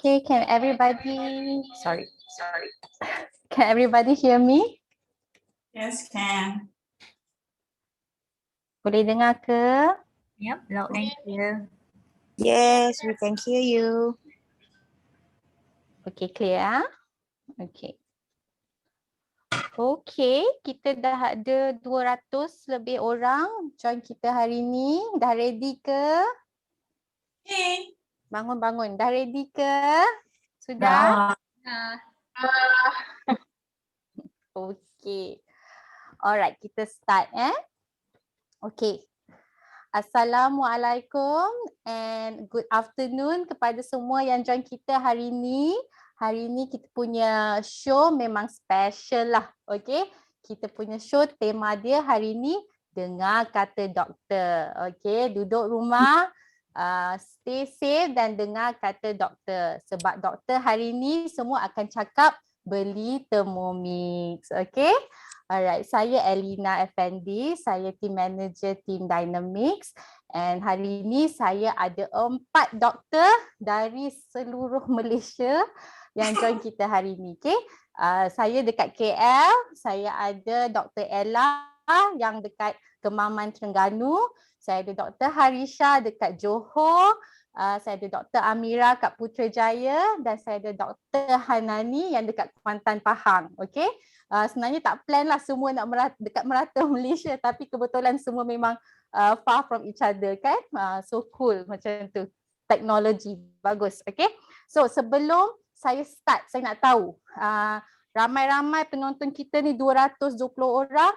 Okay, can everybody, sorry. Can everybody hear me? Yes, can. Boleh dengar ke? Yep, loud and clear. Yes, we can hear you. Okay, clear ah? Okay. Okay, kita dah ada 200 lebih orang join kita hari ni. Dah ready ke? Hey. Bangun-bangun. Dah ready ke? Sudah? Okay. Alright, kita start Okay. Assalamualaikum and good afternoon kepada semua yang join kita hari ni. Hari ni kita punya show memang special lah. Okay. Kita punya show tema dia hari ni dengar kata doktor. Okay. Duduk rumah, stay safe dan dengar kata doktor. Sebab doktor hari ni semua akan cakap beli Thermomix. Okay. Alright, saya Elina Effendi, saya team manager team Dynamics and hari ini saya ada 4 doktor dari seluruh Malaysia yang join kita hari ini. Okay? Saya dekat KL, saya ada Dr. Ella yang dekat Kemaman Terengganu, saya ada Dr. Harisha dekat Johor, saya ada Dr. Amira kat Putrajaya dan saya ada Dr. Hanani yang dekat Kuantan Pahang. Okay? Sebenarnya tak plan lah semua nak dekat merata Malaysia tapi kebetulan semua memang far from each other kan. So cool macam tu. Teknologi bagus. Okay. So sebelum saya start saya nak tahu ramai-ramai penonton kita ni 220 orang.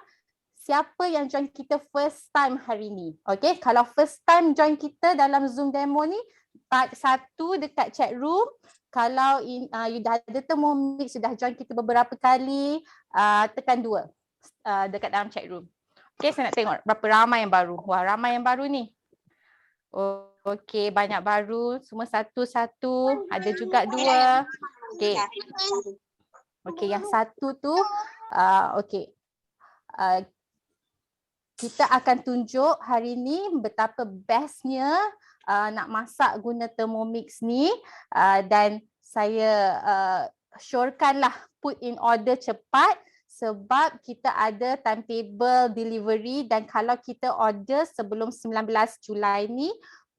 Siapa yang join kita first time hari ni? Okay. Kalau first time join kita dalam Zoom demo ni part 1 dekat chat room. Kalau you dah ada Thermomix, sudah join kita beberapa kali, tekan 2 dekat dalam chat room. Okay, saya nak tengok berapa ramai yang baru. Wah, ramai yang baru ni. Oh, okay, banyak baru. Semua satu-satu. Ada juga 2. Okay. Okay, yang 1 tu, okay. Kita akan tunjuk hari ni betapa bestnya nak masak guna Thermomix ni dan saya syorkanlah put in order cepat sebab kita ada timetable delivery dan kalau kita order sebelum 19 Julai ni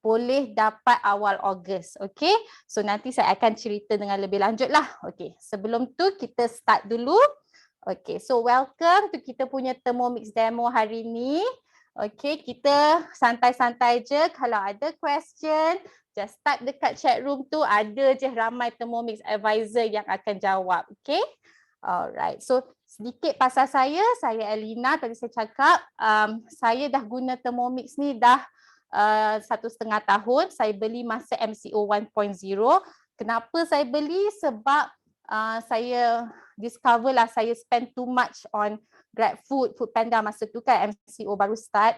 boleh dapat awal Ogos. Okay, so nanti saya akan cerita dengan lebih lanjut lah. Okay, sebelum tu kita start dulu. Okay, so welcome to kita punya Thermomix demo hari ni. Okay, kita santai-santai je. Kalau ada question, just type dekat chat room tu. Ada je ramai Thermomix advisor yang akan jawab. Okay. Alright. So sedikit pasal saya Elina. Tadi saya cakap saya dah guna Thermomix ni dah 1.5 tahun. Saya beli masa MCO 1.0. Kenapa saya beli? Sebab saya discover lah saya spend too much on GrabFood, Foodpanda masa tu kan MCO baru start.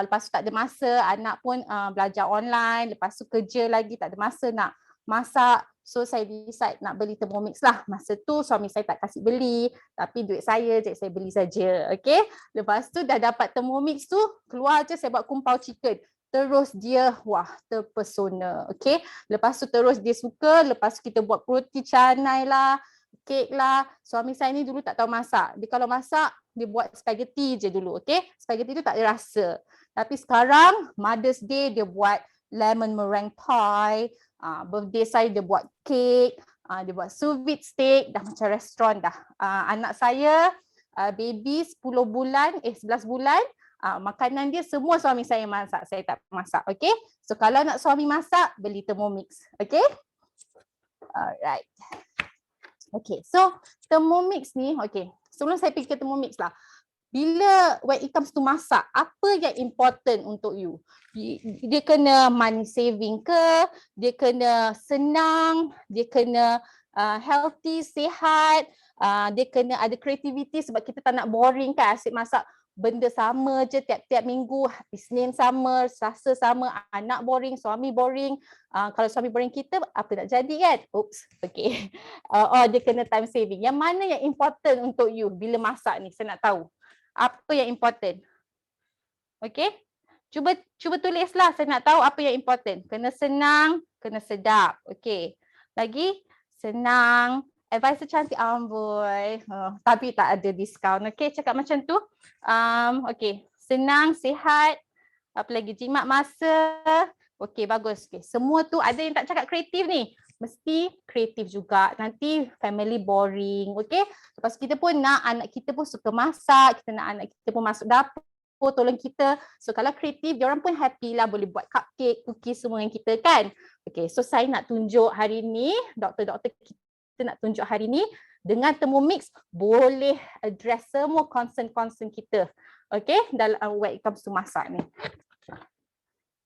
Lepas tu tak ada masa, anak pun belajar online, lepas tu kerja lagi tak ada masa nak masak. So saya decide nak beli Thermomix lah. Masa tu suami saya tak kasih beli, tapi duit saya je saya beli saja. Okay. Lepas tu dah dapat Thermomix tu, keluar je saya buat kumpau chicken. Terus dia wah terpesona. Okay. Lepas tu terus dia suka, lepas tu kita buat roti canai lah, kek lah. Suami saya ni dulu tak tahu masak. Dia kalau masak, dia buat spaghetti je dulu. Okay. Spaghetti tu tak ada rasa. Tapi sekarang, Mother's Day dia buat lemon meringue pie. Birthday saya dia buat kek. Dia buat sous vide steak. Dah macam restoran dah. Anak saya, baby 10 bulan, 11 bulan. Makanan dia semua suami saya masak. Saya tak masak. Okay. So kalau nak suami masak, beli Thermomix. Okay. Alright. Okay, so Thermomix ni, okay, sebelum saya pergi ke Thermomix lah. Bila when it comes to masak, apa yang important untuk you? Dia kena money saving ke? Dia kena senang? Dia kena healthy, sihat? Dia kena ada creativity sebab kita tak nak boring kan, asyik masak benda sama je tiap-tiap minggu, Isnin sama, Selasa sama, anak boring, suami boring. Kalau suami boring kita, apa nak jadi kan? Oops, okay. Dia kena time saving. Yang mana yang important untuk you bila masak ni? Saya nak tahu. Apa yang important? Okay. Cuba tulislah, saya nak tahu apa yang important. Kena senang, kena sedap. Okay. Lagi senang. Advisor cantik amboi. Tapi tak ada diskaun. Okay, cakap macam tu. Okay, senang, sihat. Apa lagi? Jimat masa. Okay, bagus. Okay. Semua tu ada yang tak cakap kreatif ni. Mesti kreatif juga. Nanti family boring. Okay. Lepas kita pun nak anak kita pun suka masak. Kita nak anak kita pun masuk dapur tolong kita. So kalau kreatif, diorang pun happy lah boleh buat cupcake, cookies semua dengan kita kan. Okay, so saya nak tunjuk hari ni, doktor-doktor kita nak tunjuk hari ni dengan Thermomix boleh address semua concern-concern kita. Okay, dalam when it comes to masak ni.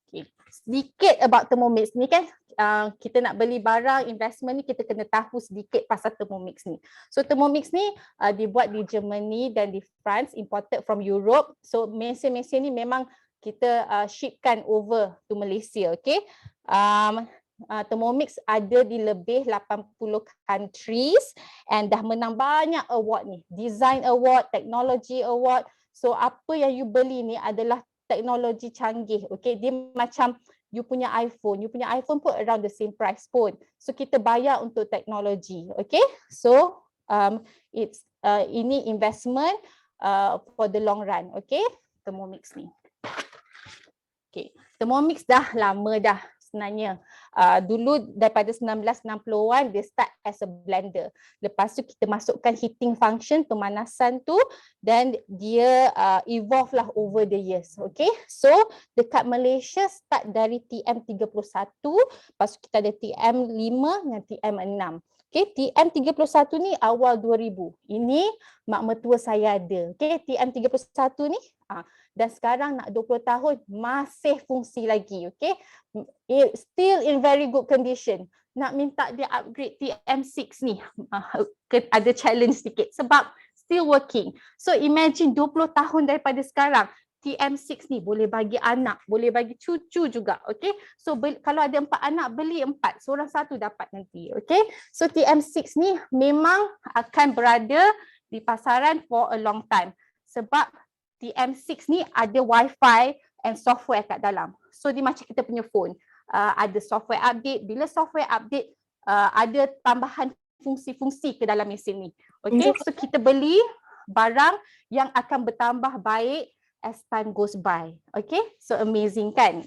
Okay. Sedikit about Thermomix ni kan, kita nak beli barang investment ni kita kena tahu sedikit pasal Thermomix ni. So Thermomix ni dibuat di Germany dan di France, imported from Europe. So mesin-mesin ni memang kita shipkan over to Malaysia, okay. Thermomix ada di lebih 80 countries and dah menang banyak award ni. Design award, technology award. So apa yang you beli ni adalah teknologi canggih, okay. Dia macam you punya iPhone pun around the same price pun. So kita bayar untuk teknologi, okay. So it's ini investment for the long run, okay. Thermomix ni. Okay, Thermomix dah lama dah sebenarnya. Dulu daripada 1960-an dia start as a blender. Lepas tu kita masukkan heating function, pemanasan tu, dan dia evolve lah over the years. Okay, so dekat Malaysia start dari TM31, lepas tu kita ada TM5 dengan TM6. Okay, TM31 ni awal 2000. Ini mak mertua saya ada. Okay, TM31 ni dan sekarang nak 20 tahun masih fungsi lagi. Okay, still in very good condition. Nak minta dia upgrade TM6 ni ada challenge sikit sebab still working. So imagine 20 tahun daripada sekarang, TM6 ni boleh bagi anak, boleh bagi cucu juga. Okay, so kalau ada 4 anak, beli 4, seorang satu dapat nanti. Okay, so TM6 ni memang akan berada di pasaran for a long time sebab TM6 ni ada Wi-Fi and software kat dalam. So dia macam kita punya phone. Ada software update. Bila software update, ada tambahan fungsi-fungsi ke dalam mesin ni. Okay, so kita beli barang yang akan bertambah baik as time goes by. Okay, so amazing kan?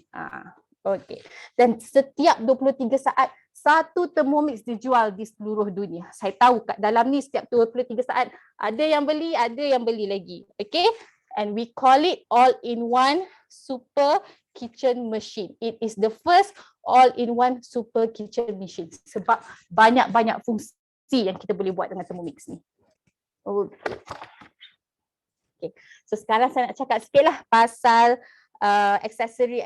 Okay, dan setiap 23 saat satu Thermomix dijual di seluruh dunia. Saya tahu kat dalam ni setiap 23 saat ada yang beli lagi. Okay, and we call it all-in-one super kitchen machine. It is the first all-in-one super kitchen machine sebab banyak-banyak fungsi yang kita boleh buat dengan Thermomix ni. Okay, so sekarang saya nak cakap sikit lah pasal aksesori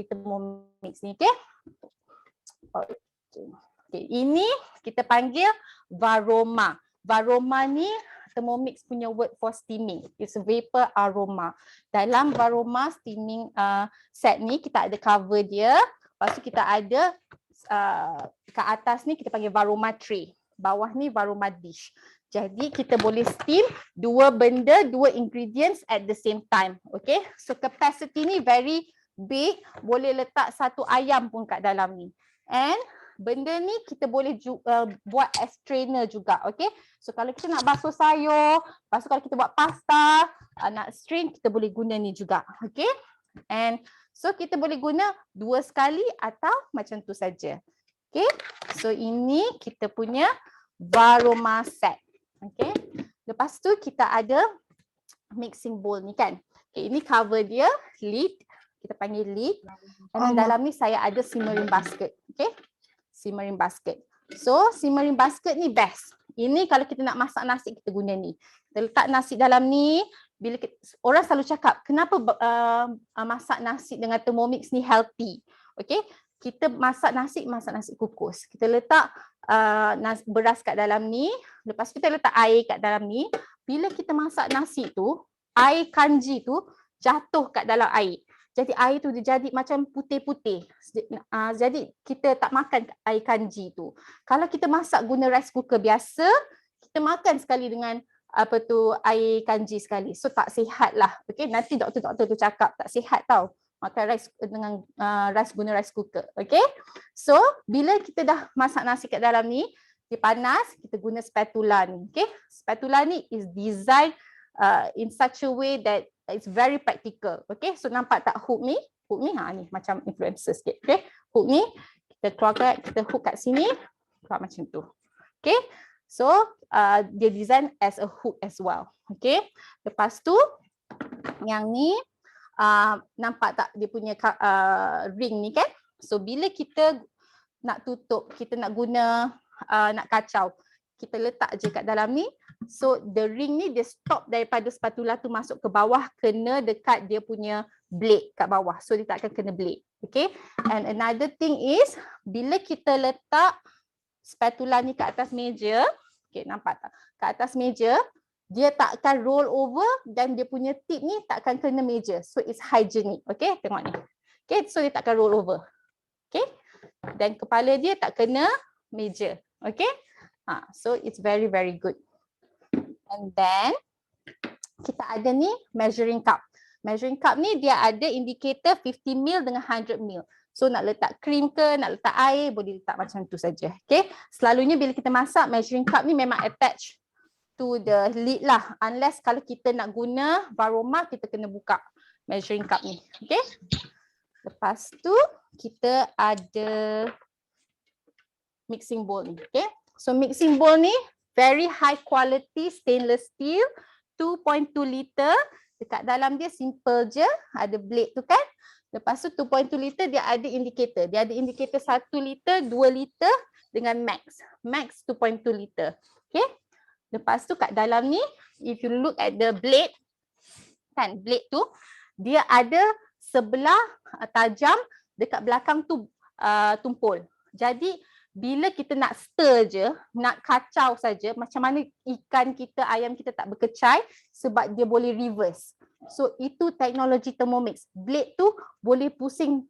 Thermomix ni, okay? Okay, ini kita panggil Varoma. Varoma ni Thermomix punya word for steaming. It's vapor aroma. Dalam Varoma steaming set ni kita ada cover dia. Lepas tu kita ada kat atas ni kita panggil Varoma tray. Bawah ni Varoma dish. Jadi kita boleh steam dua benda, dua ingredients at the same time. Okay. So capacity ni very big. Boleh letak satu ayam pun kat dalam ni. And benda ni kita boleh buat as strainer juga. Okay. So kalau kita nak basuh sayur, lepas tu kalau kita buat pasta, nak strain, kita boleh guna ni juga. Okay. And so kita boleh guna 2 sekali atau macam tu saja. Okay. So ini kita punya Varoma set. Okay. Lepas tu kita ada mixing bowl ni kan. Okay, ini cover dia, lid. Kita panggil lid. Dan dalam ni saya ada simmering basket. Okay. Simmering basket. So simmering basket ni best. Ini kalau kita nak masak nasi kita guna ni. Kita letak nasi dalam ni. Bila kita, orang selalu cakap kenapa masak nasi dengan Thermomix ni healthy. Okay. Kita masak nasi kukus. Kita letak beras kat dalam ni. Lepas kita letak air kat dalam ni. Bila kita masak nasi tu, air kanji tu jatuh kat dalam air. Jadi air tu dia jadi macam putih-putih. Jadi kita tak makan air kanji tu. Kalau kita masak guna rice cooker biasa, kita makan sekali dengan apa tu air kanji sekali. So tak sihat lah. Okay, nanti doktor tu cakap tak sihat tau. makan rice dengan guna rice cooker. Okay. So bila kita dah masak nasi kat dalam ni, dia panas, kita guna spatula ni. Okay. Spatula ni is designed in such a way that it's very practical. Okay. So nampak tak hook ni? Hook ni ni macam influencer sikit. Okay. Hook ni kita keluarkan, kita hook kat sini, keluar macam tu. Okay. So dia design as a hook as well. Okay. Lepas tu yang ni nampak tak dia punya ring ni kan? So bila kita nak tutup, kita nak guna nak kacau, kita letak je kat dalam ni. So the ring ni dia stop daripada spatula tu masuk ke bawah, kena dekat dia punya blade kat bawah. So dia tak akan kena blade. Okay. And another thing is bila kita letak spatula ni kat atas meja, okay, nampak tak? Kat atas meja, dia tak akan roll over dan dia punya tip ni tak akan kena meja. So it's hygienic. Okay, tengok ni. Okay, so dia tak akan roll over. Okay. Dan kepala dia tak kena meja. Okay. So it's very, very good. And then kita ada ni measuring cup. Measuring cup ni dia ada indicator 50 ml dengan 100 ml. So nak letak krim ke, nak letak air, boleh letak macam tu saja. Okay. Selalunya bila kita masak, measuring cup ni memang attach to the lid lah. Unless kalau kita nak guna varoma, kita kena buka measuring cup ni. Okay. Lepas tu kita ada mixing bowl ni. Okay. So mixing bowl ni very high quality stainless steel, 2.2 liter. Dekat dalam dia simple je, ada blade tu kan. Lepas tu 2.2 liter dia ada indicator. Dia ada indicator 1 liter, 2 liter dengan max. Max 2.2 liter. Okay. Lepas tu kat dalam ni, if you look at the blade, kan blade tu, dia ada sebelah tajam, dekat belakang tu tumpul. Jadi bila kita nak stir je, nak kacau saja, macam mana ikan kita, ayam kita tak berkecai sebab dia boleh reverse. So itu teknologi Thermomix. Blade tu boleh pusing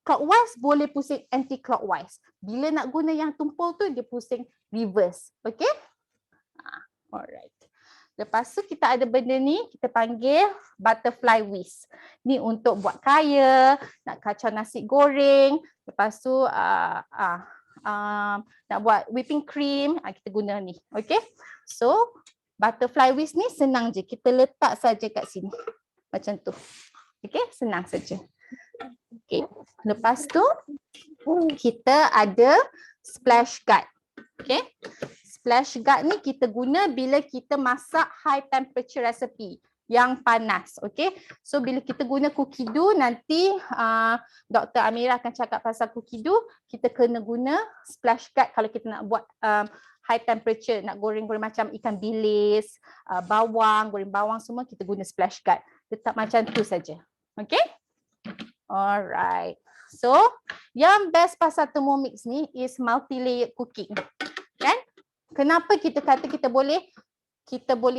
clockwise, boleh pusing anti-clockwise. Bila nak guna yang tumpul tu, dia pusing reverse. Okay? Alright. Lepas tu kita ada benda ni, kita panggil butterfly whisk. Ni untuk buat kaya, nak kacau nasi goreng. Lepas tu nak buat whipping cream, kita guna ni. Okay. So butterfly whisk ni senang je. Kita letak saja kat sini. Macam tu. Okay. Senang saja. Okay. Lepas tu kita ada splash guard. Okay. Splash guard ni kita guna bila kita masak high temperature recipe yang panas. Okay. So bila kita guna cookie dough, nanti Dr. Amira akan cakap pasal cookie dough, kita kena guna splash guard kalau kita nak buat high temperature, nak goreng-goreng macam ikan bilis, bawang, goreng bawang semua, kita guna splash guard. Tetap macam tu saja. Okay. Alright. So yang best pasal Thermomix ni is multi-layered cooking. Kan? Kenapa kita kata kita boleh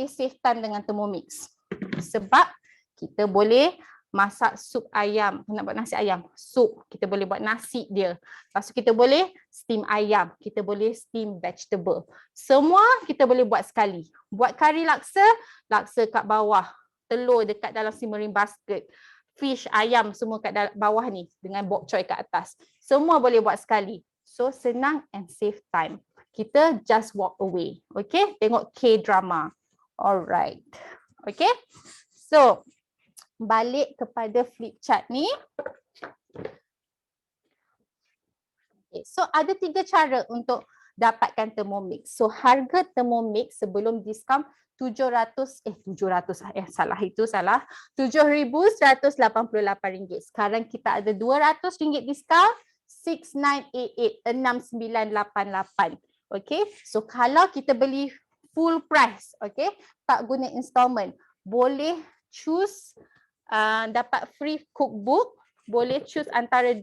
save time dengan Thermomix? Sebab kita boleh masak sup ayam, nak buat nasi ayam, sup, kita boleh buat nasi dia. Lepas tu kita boleh steam ayam, kita boleh steam vegetable. Semua kita boleh buat sekali. Buat kari laksa, laksa kat bawah, telur dekat dalam simmering basket, fish, ayam semua kat bawah ni dengan bok choy kat atas. Semua boleh buat sekali. So senang and save time. Kita just walk away. Okay, tengok K-drama. Alright. Okay, so balik kepada flip chart ni. Okay, so ada 3 cara untuk dapatkan Thermomix. So harga Thermomix sebelum diskaun RM7,188. Sekarang kita ada RM200 diskaun, 6988, 6988. Okay, so kalau kita beli full price, okay, tak guna installment, boleh choose dapat free cookbook, boleh choose antara 2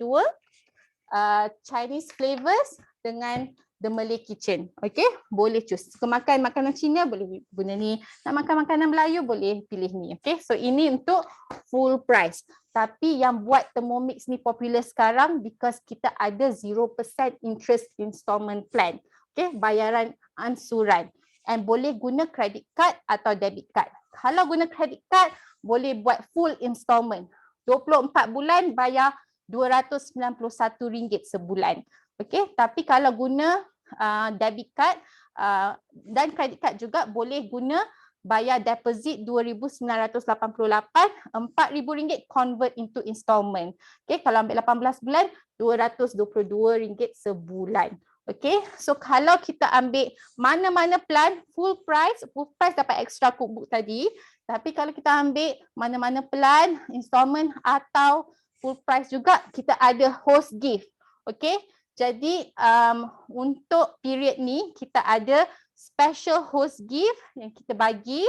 Chinese flavors dengan The Malay Kitchen. Okay, boleh choose. Suka makan makanan Cina, boleh guna ni. Nak makan makanan Melayu, boleh pilih ni. Okay, so ini untuk full price. Tapi yang buat Thermomix ni popular sekarang because kita ada 0% interest installment plan. Okay, bayaran ansuran. And boleh guna credit card atau debit card. Kalau guna credit card, boleh buat full installment. 24 bulan bayar RM291 sebulan. Okey, tapi kalau guna debit card dan credit card juga boleh guna bayar deposit RM2,988, RM4,000 convert into installment. Okey, kalau ambil 18 bulan RM222 sebulan. Okey, so kalau kita ambil mana-mana plan full price dapat extra cookbook tadi. Tapi kalau kita ambil mana-mana plan installment atau full price juga, kita ada host gift. Okey, jadi untuk period ni kita ada special host gift yang kita bagi.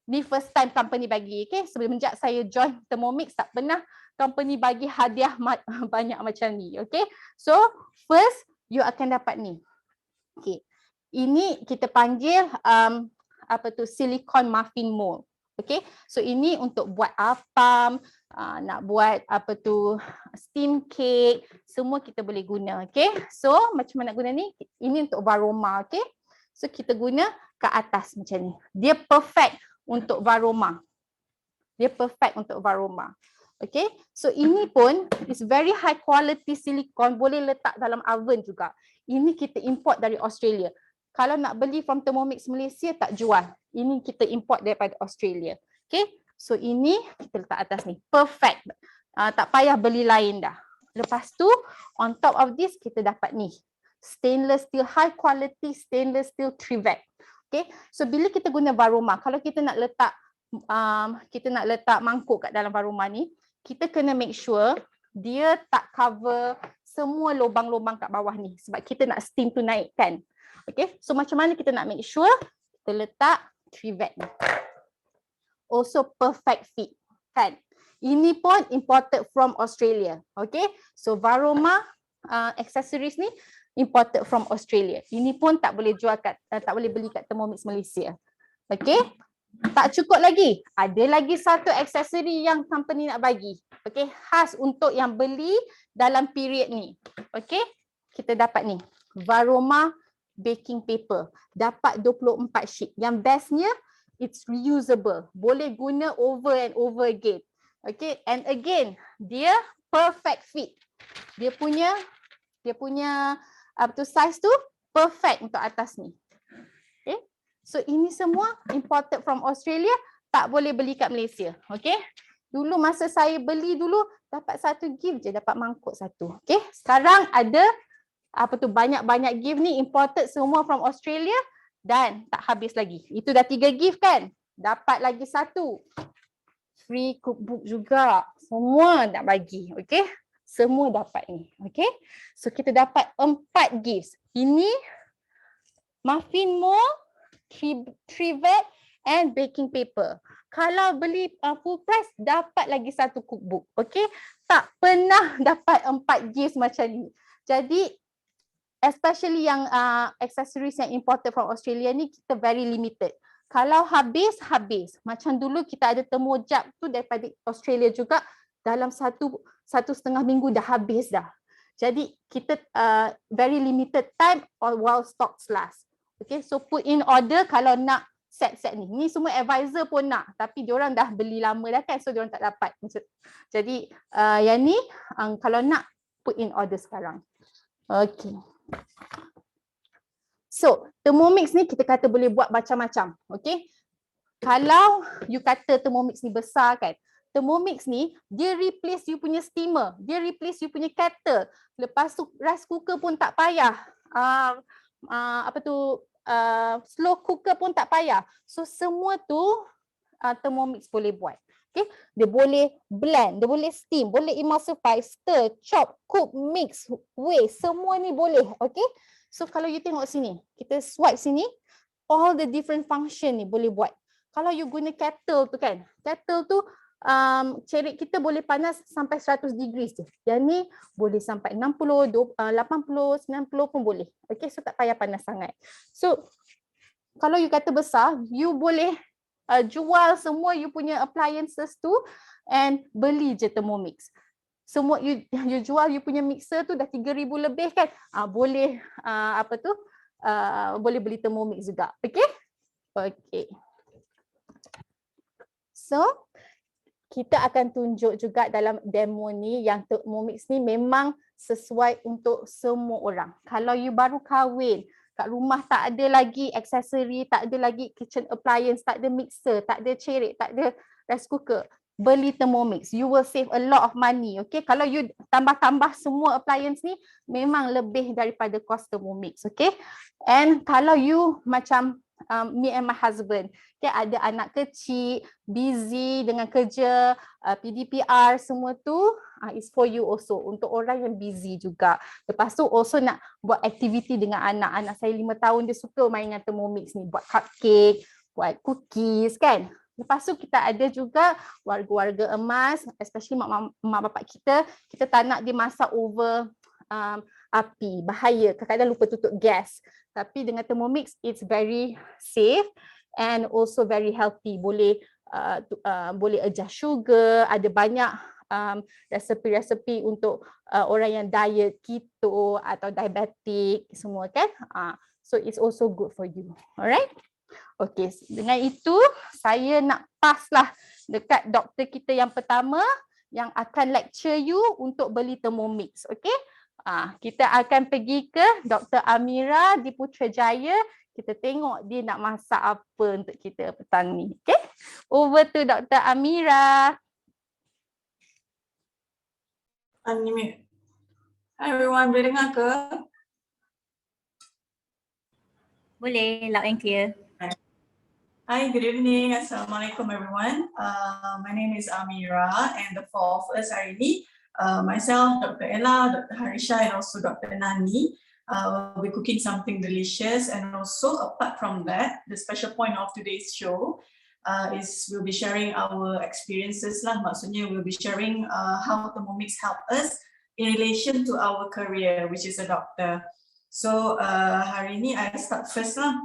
Ni first time company bagi. Okay, semenjak saya join Thermomix tak pernah company bagi hadiah banyak macam ni. Okay, so first you akan dapat ni. Okay, ini kita panggil silicone muffin mold. Okay, so ini untuk buat appam, nak buat steam cake, semua kita boleh guna. Okay, so macam mana nak guna ni? Ini untuk varoma. Okay, so kita guna ke atas macam ni. Dia perfect untuk varoma. Dia perfect untuk varoma. Okay, so ini pun is very high quality silicone, boleh letak dalam oven juga. Ini kita import dari Australia. Kalau nak beli from Thermomix Malaysia tak jual. Ini kita import daripada Australia. Okay, so ini kita letak atas ni. Perfect. Tak payah beli lain dah. Lepas tu, on top of this kita dapat ni. Stainless steel, high quality stainless steel trivet. Okay, so bila kita guna varoma, kalau kita nak letak mangkuk kat dalam varoma ni, kita kena make sure dia tak cover semua lubang-lubang kat bawah ni. Sebab kita nak steam tu naik kan. Okay, so macam mana kita nak make sure kita letak trivet ni. Also perfect fit kan. Ini pun imported from Australia. Okay, so varoma accessories ni imported from Australia. Ini pun tak boleh beli kat Thermomix Malaysia. Okay, tak cukup lagi. Ada lagi satu aksesori yang company nak bagi. Okay, khas untuk yang beli dalam period ni. Okay, kita dapat ni. Varoma baking paper. Dapat 24 sheet. Yang bestnya, it's reusable. Boleh guna over and over again. Okay, and again, dia perfect fit. Dia punya size tu perfect untuk atas ni. Okay, so ini semua imported from Australia, tak boleh beli kat Malaysia. Okay, dulu masa saya beli dulu, dapat satu gift je, dapat mangkuk satu. Okay, sekarang ada banyak-banyak gift ni imported semua from Australia dan tak habis lagi. Itu dah 3 gift kan? Dapat lagi satu. Free cookbook juga. Semua nak bagi. Okay? Semua dapat ni. Okay? So kita dapat 4 gifts. Ini muffin mold, trivet and baking paper. Kalau beli full price, dapat lagi satu cookbook. Okay? Tak pernah dapat 4 gifts macam ni. Jadi especially yang accessories yang imported from Australia ni, kita very limited. Kalau habis. Macam dulu kita ada Thermojab tu daripada Australia juga, dalam satu setengah minggu dah habis dah. Jadi kita very limited time or while stocks last. Okay, so put in order kalau nak set-set ni. Ni semua advisor pun nak, tapi diorang dah beli lama dah kan, so diorang tak dapat. Jadi yang ni kalau nak put in order sekarang. Okay. So, Thermomix ni kita kata boleh buat macam-macam. Okay. Kalau you kata Thermomix ni besar kan, Thermomix ni dia replace you punya steamer, dia replace you punya kettle. Lepas tu rice cooker pun tak payah. Slow cooker pun tak payah. So semua tu Thermomix boleh buat. Okay, dia boleh blend, dia boleh steam, boleh emulsify, stir, chop, cook, mix, weigh, semua ni boleh. Okay, so kalau you tengok sini, kita swipe sini, all the different function ni boleh buat. Kalau you guna kettle tu kan, kettle tu cerik kita boleh panas sampai 100 degrees je. Yang ni boleh sampai 60, 80, 90 pun boleh. Okay, so tak payah panas sangat. So kalau you kata besar, you boleh jual semua you punya appliances tu and beli je Thermomix. Semua you jual you punya mixer tu dah 3,000 lebih kan. Boleh boleh beli Thermomix juga. Okay? Okay. So kita akan tunjuk juga dalam demo ni yang Thermomix ni memang sesuai untuk semua orang. Kalau you baru kahwin, kat rumah tak ada lagi aksesori, tak ada lagi kitchen appliance, tak ada mixer, tak ada cerik, tak ada rice cooker, beli Thermomix. You will save a lot of money. Okay, kalau you tambah-tambah semua appliance ni memang lebih daripada cost Thermomix. Okay, and kalau you macam me and my husband, okay, ada anak kecil, busy dengan kerja, PDPR, semua tu is for you also, untuk orang yang busy juga. Lepas tu also nak buat aktiviti dengan anak. Anak saya 5 tahun, dia suka main dengan Thermomix ni, buat cupcake, buat cookies kan. Lepas tu kita ada juga warga-warga emas, especially mak bapak kita tak nak dia masak over api, bahaya, kadang-kadang lupa tutup gas. Tapi dengan Thermomix, it's very safe and also very healthy. Boleh adjust sugar, ada banyak resepi-resepi untuk orang yang diet, keto atau diabetic semua kan. So it's also good for you. Alright? Okay, dengan itu saya nak pass lah dekat doktor kita yang pertama yang akan lecture you untuk beli Thermomix. Okay? Kita akan pergi ke Dr. Amira di Putrajaya. Kita tengok dia nak masak apa untuk kita petang ni. Okay? Over to Dr. Amira. Unmute. Hi everyone, boleh dengar ke? Boleh, loud and clear. Hi, good evening. Assalamualaikum everyone. My name is Amira and the four of us hari ni, myself, Dr. Ella, Dr. Harisha and also Dr. Nani, will be cooking something delicious. And also apart from that, the special point of today's show is we'll be sharing our experiences lah. Maksudnya we'll be sharing how Thermomix help us in relation to our career, which is a doctor. So hari ni I start first lah.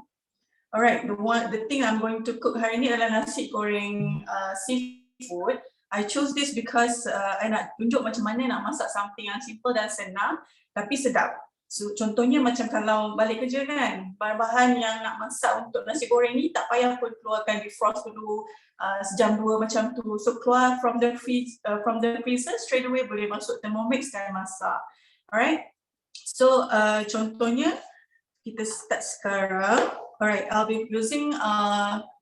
Alright, the thing I'm going to cook hari ni adalah nasi goreng seafood. I chose this because I nak tunjuk macam mana nak masak something yang simple dan senang tapi sedap. So contohnya macam kalau balik kerja kan, bahan-bahan yang nak masak untuk nasi goreng ni tak payah pun keluarkan defrost dulu sejam 2 macam tu. So keluar from the freezer straight away boleh masuk Thermomix dan masak. Alright. So contohnya kita start sekarang. Alright, I'll be using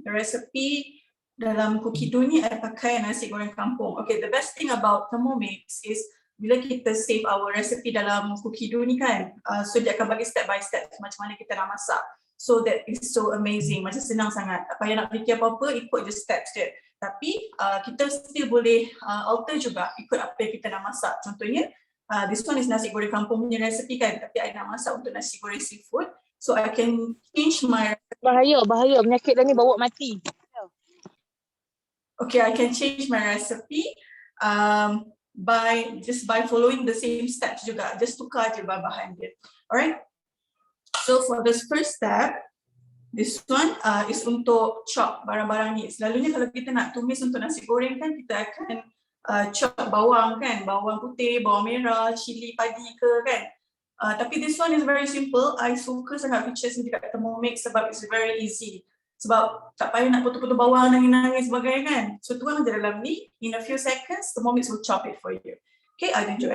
the recipe dalam Cookido ni. I pakai nasi goreng kampung. Okay, the best thing about Thermomix is bila kita save our recipe dalam Cookido ni kan, so dia akan bagi step by step macam mana kita nak masak. So that is so amazing, macam senang sangat. Tak payah nak fikir apa-apa, ikut je steps dia. Tapi kita still boleh alter juga ikut apa yang kita nak masak. Contohnya, this one is nasi goreng kampung punya recipe kan, tapi I nak masak untuk nasi goreng seafood. So I can change my... Bahaya penyakit dah ni bawa mati. Okay, I can change my recipe by following the same steps juga. Just tukar je bahan dia. Alright. So for this first step, this one is untuk chop barang-barang ni. Selalunya kalau kita nak tumis untuk nasi goreng kan, kita akan chop bawang kan, bawang putih, bawang merah, cili padi ke kan. Tapi this one is very simple. I suka sangat features ni dekat Thermomix sebab it's very easy. Sebab tak payah nak potong-potong bawang, nangis-nangis sebagainya kan. So tuang je dalam ni, in a few seconds, Thermomix will chop it for you. Okay, I tunjuk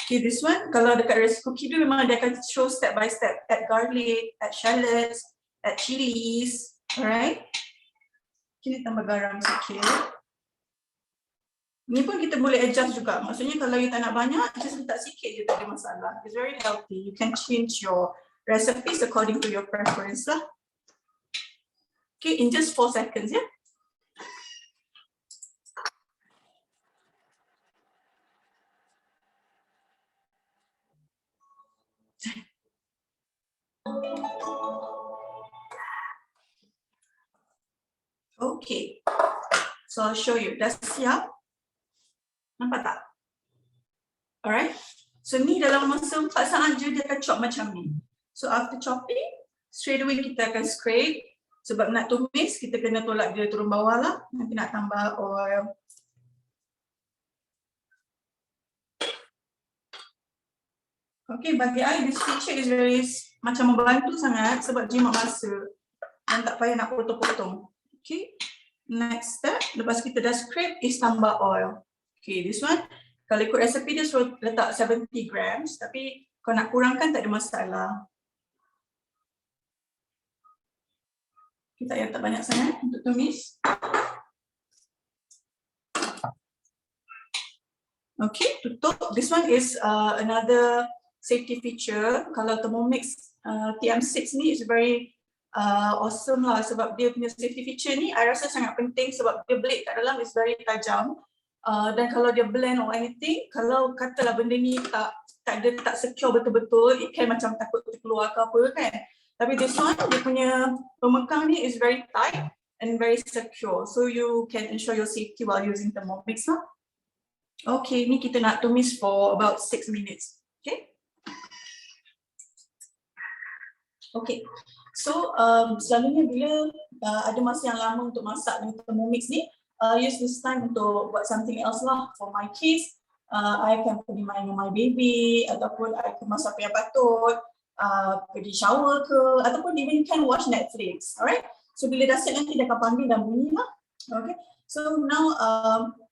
Okay, this one, kalau dekat recipe Cookido memang dia akan show step by step. Add garlic, add shallots, add chilies. Alright. Kita tambah garam sikit. Ni pun kita boleh adjust juga. Maksudnya kalau you tak nak banyak, just letak sikit je, tak ada masalah. It's very healthy. You can change your recipes according to your preference lah. Okay, in just 4 seconds, yeah. Okay, so I'll show you. Dah siap? Nampak tak? Alright. So ni dalam masa 4 saat je dia akan chop macam ni. So after chopping, straight away kita akan scrape. Sebab nak tumis, kita kena tolak dia turun bawah lah. Nanti nak tambah oil. Okay, bagi I this feature is very macam membantu sangat sebab jimat masa dan tak payah nak potong-potong. Okay. Next step, lepas kita dah scrape, is tambah oil. Okay, this one, kalau ikut resepi dia suruh letak 70 grams, tapi kalau nak kurangkan tak ada masalah. Kita tak payah letak banyak sangat untuk tumis. Okay, tutup. This one is another safety feature. Kalau Thermomix TM6 ni is very awesome lah sebab dia punya safety feature ni I rasa sangat penting sebab dia blade kat dalam is very tajam. Dan kalau dia blend or anything, kalau katalah benda ni tak secure betul-betul, it can macam takut terkeluar ke apa kan. Tapi this one, dia punya pemekang ni is very tight and very secure. So you can ensure your safety while using Thermomix lah. Okay, ni kita nak tumis for about 6 minutes. Okay. Okay. So selalunya bila ada masa yang lama untuk masak dengan Thermomix ni, use this time untuk buat something else lah. For my kids, I can pergi main dengan my baby ataupun I can masak apa yang patut, pergi shower ke ataupun even can watch Netflix. Alright. So bila dah set nanti dia akan panggil dan bunyi lah. Okay. So now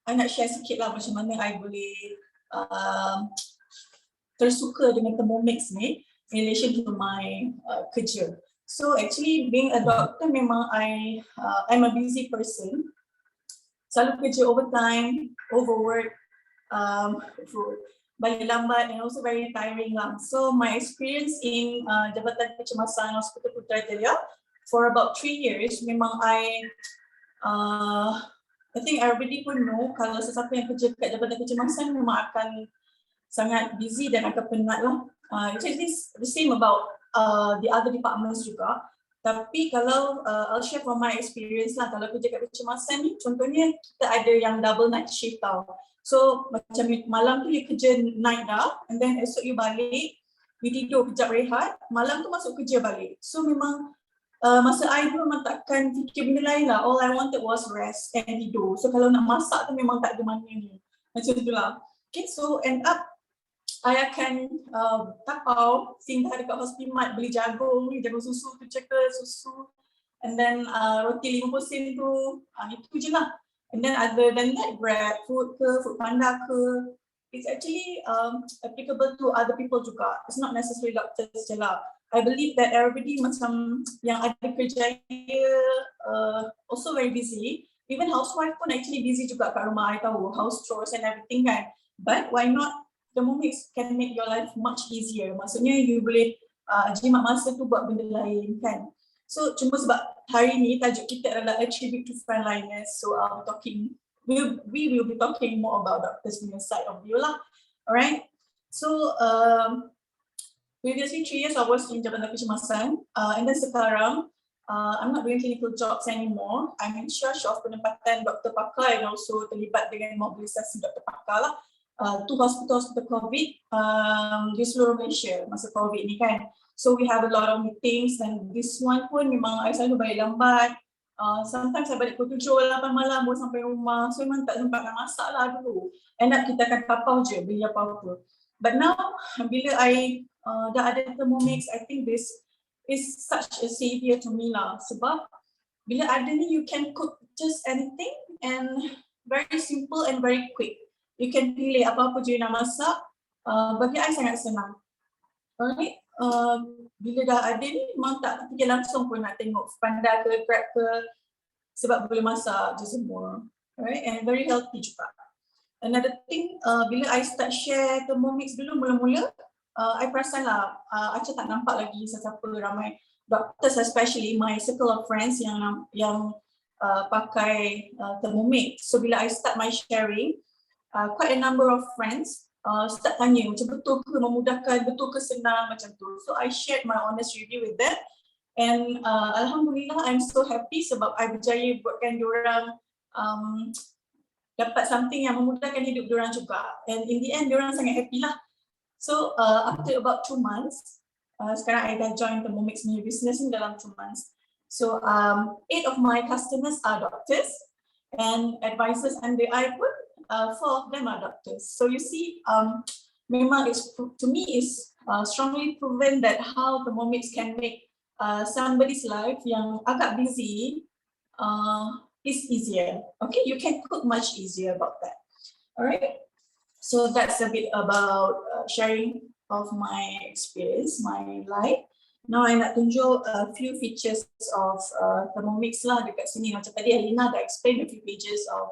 I nak share sikit lah macam mana I boleh tersuka dengan Thermomix ni in relation to my kerja. So actually being a doctor memang I'm a busy person. Selalu kerja overtime, overwork, balik lambat and also very tiring lah. So my experience in Jabatan Kecemasan Hospital Putrajaya for about 3 years memang I think everybody pun know kalau sesiapa yang kerja kat Jabatan Kecemasan memang akan sangat busy dan akan penat lah. It's actually the same about the other departments juga. Tapi kalau I'll share from my experience lah, kalau kerja kat kecemasan ni, contohnya kita ada yang double night shift tau. So macam malam tu you kerja night dah, and then esok you balik, you tidur kejap rehat, malam tu masuk kerja balik. So memang masa I tu memang takkan fikir benda lain lah. All I wanted was rest and tidur. So kalau nak masak tu memang tak ada mana ni. Macam tu lah. Okay, so end up I akan tapau, singgah dekat Hospimat, beli jagung susu tu susu. And then roti 50 sen tu, itu je lah. And then other than that, Grab, Food Panda ke, it's actually applicable to other people juga. It's not necessarily doctors je lah. I believe that everybody macam yang ada kerja also very busy. Even housewife pun actually busy juga kat rumah, I tahu, house chores and everything kan. But why not Thermomix can make your life much easier. Maksudnya you boleh jimat masa tu buat benda lain kan. So cuma sebab hari ni tajuk kita adalah a tribute to frontliners. So we will be talking more about doctors from the side of view lah. Alright. So previously 3 years I was in Jabatan Kecemasan, and then sekarang I'm not doing clinical jobs anymore. I'm in charge of penempatan doktor pakar and also terlibat dengan mobilisasi doktor pakar lah. To hospital COVID di seluruh Malaysia masa COVID ni kan. So we have a lot of meetings dan this one pun memang I selalu balik lambat. Sometimes I balik pukul 7-8 malam baru sampai rumah. So memang tak sempat nak masak lah dulu. End up kita akan tapau je beli apa-apa. But now bila I dah ada Thermomix, I think this is such a savior to me lah. Sebab bila ada ni you can cook just anything and very simple and very quick. You can pilih apa-apa je nak masak. Bagi I sangat senang. Alright. Bila dah ada ni memang tak fikir langsung pun nak tengok Panda ke Grab ke sebab boleh masak je semua. Alright, and very healthy juga. Another thing, bila I start share Thermomix dulu mula-mula, I perasan lah Aca tak nampak lagi sesiapa ramai doctors, especially my circle of friends yang pakai Thermomix. So bila I start my sharing, quite a number of friends start tanya macam betul ke memudahkan, betul ke senang macam tu. So I shared my honest review with them and Alhamdulillah I'm so happy sebab I berjaya buatkan diorang dapat something yang memudahkan hidup diorang juga. And in the end diorang sangat happy lah. So after about 2 months, sekarang I dah join Thermomix new business ni dalam 2 months. So 8 of my customers are doctors and advisors under I pun 4 of them are doctors. So you see, memang to me is strongly proven that how Thermomix can make somebody's life yang agak busy is easier. Okay, you can cook much easier about that. All right. So that's a bit about sharing of my experience, my life. Now I nak tunjuk a few features of Thermomix lah dekat sini. Macam tadi Alina dah explain a few pages of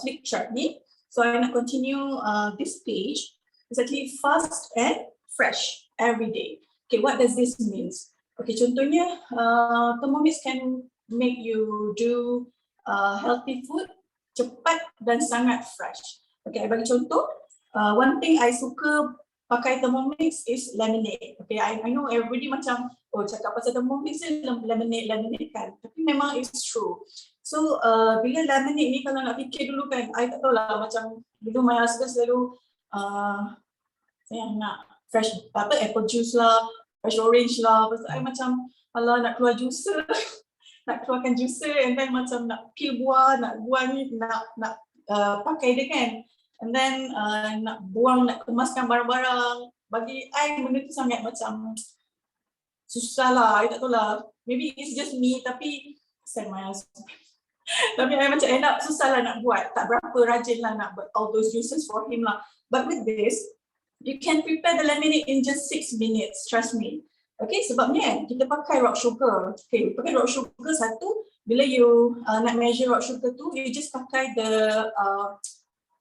flip chart ni. So I nak continue this page. It's actually fast and fresh every day. Okay, what does this mean? Okay, contohnya Thermomix can make you do healthy food cepat dan sangat fresh. Okay, I bagi contoh. One thing I suka pakai Thermomix is lemonade. Okay, I know everybody macam cakap pasal Thermomix lemonade kan. Tapi memang it's true. So bila lemonade ni kalau nak fikir dulu kan, I tak tahu lah macam dulu my husband selalu saya nak fresh apple juice lah, fresh orange lah. Lepas tu I macam kalau nak keluar juicer, nak keluarkan juicer and then macam nak peel buah, nak pakai dia kan. And then nak buang, nak kemaskan barang-barang. Bagi I benda tu sangat macam susah lah, I tak tahu lah. Maybe it's just me tapi saya my husband. Tapi I macam end up susah lah nak buat. Tak berapa rajin lah nak buat all those juices for him lah. But with this, you can prepare the lemonade in just 6 minutes, trust me. Okay, sebabnya kita pakai rock sugar. Okay, pakai rock sugar satu, bila you nak measure rock sugar tu, you just pakai the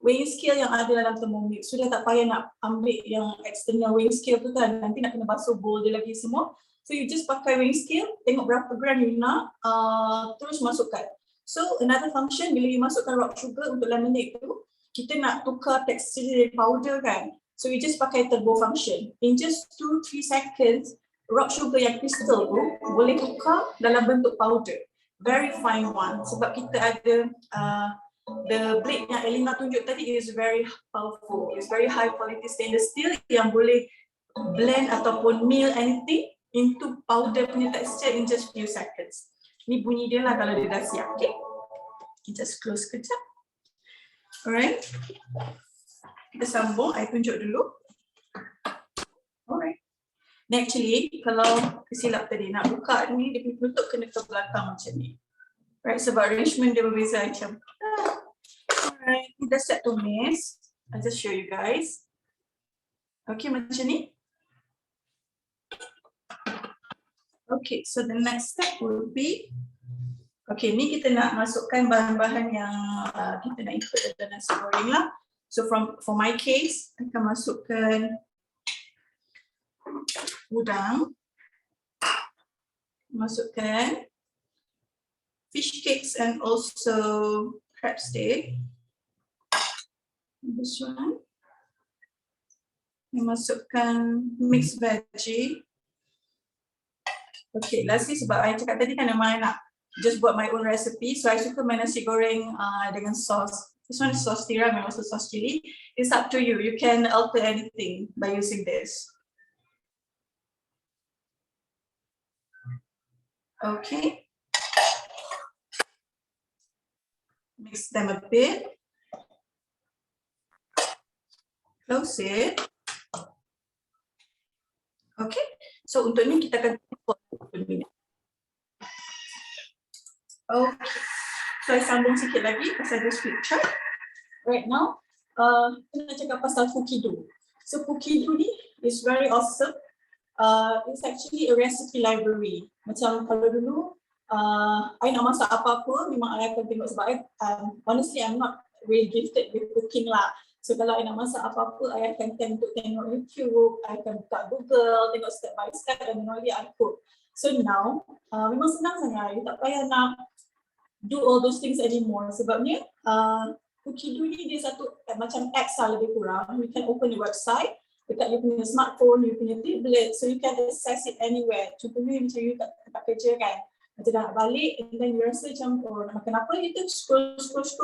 weighing scale yang ada dalam Thermomix. Sudah tak payah nak ambil yang external weighing scale tu kan, nanti nak kena basuh bowl dia lagi semua. So you just pakai weighing scale, tengok berapa gram you nak, terus masukkan. So another function, bila you masukkan rock sugar untuk lemonade tu, kita nak tukar tekstur dari powder kan. So you just pakai turbo function. In just 2-3 seconds, rock sugar yang crystal tu boleh tukar dalam bentuk powder. Very fine one. Sebab kita ada the blade yang Elina tunjuk tadi is very powerful. It's very high quality stainless steel yang boleh blend ataupun mill anything into powder punya texture in just few seconds. Ni bunyi dia lah kalau dia dah siap. Okay, kita just close kejap. Alright, kita sambung. I tunjuk dulu. Alright. Ni actually kalau kesilap tadi nak buka ni, dia punya penutup kena ke belakang macam ni. Right, sebab arrangement dia berbeza macam. Alright, ni dah set tumis. I'll just show you guys. Okay, macam ni. Okay, so the next step will be, okay, ni kita nak masukkan bahan-bahan yang kita nak ikut dalam nasi goreng lah. So for my case, I akan masukkan udang, masukkan fish cakes and also crab steak. This one, masukkan mixed veggie. Okay, lastly sebab I cakap tadi kan memang I nak just buat my own recipe. So I suka main nasi goreng dengan sauce. This one is sauce tiram and also sauce chili. It's up to you. You can alter anything by using this. Okay. Mix them a bit. Close it. Okay. So untuk ni kita akan minute. Okay, so I sambung sikit lagi pasal the flip chart. Right now, kita nak cakap pasal cookie dough. So cookie dough ni is very awesome. It's actually a recipe library. Macam kalau dulu, I nak masak apa-apa, memang I akan tengok sebab honestly I'm not really gifted with cooking lah. So kalau I nak masak apa-apa, I akan tengok YouTube, I akan buka Google, tengok step by step and normally I cook. So now, memang senang sangat. You tak payah nak do all those things anymore. Sebabnya, cookie dough ni dia satu macam apps lah lebih kurang. You can open the website, dekat you punya smartphone, you punya tablet, so you can access it anywhere. Contohnya macam you kat tempat kerja kan, macam dah nak balik, and then you rasa macam, oh nak makan apa, you scroll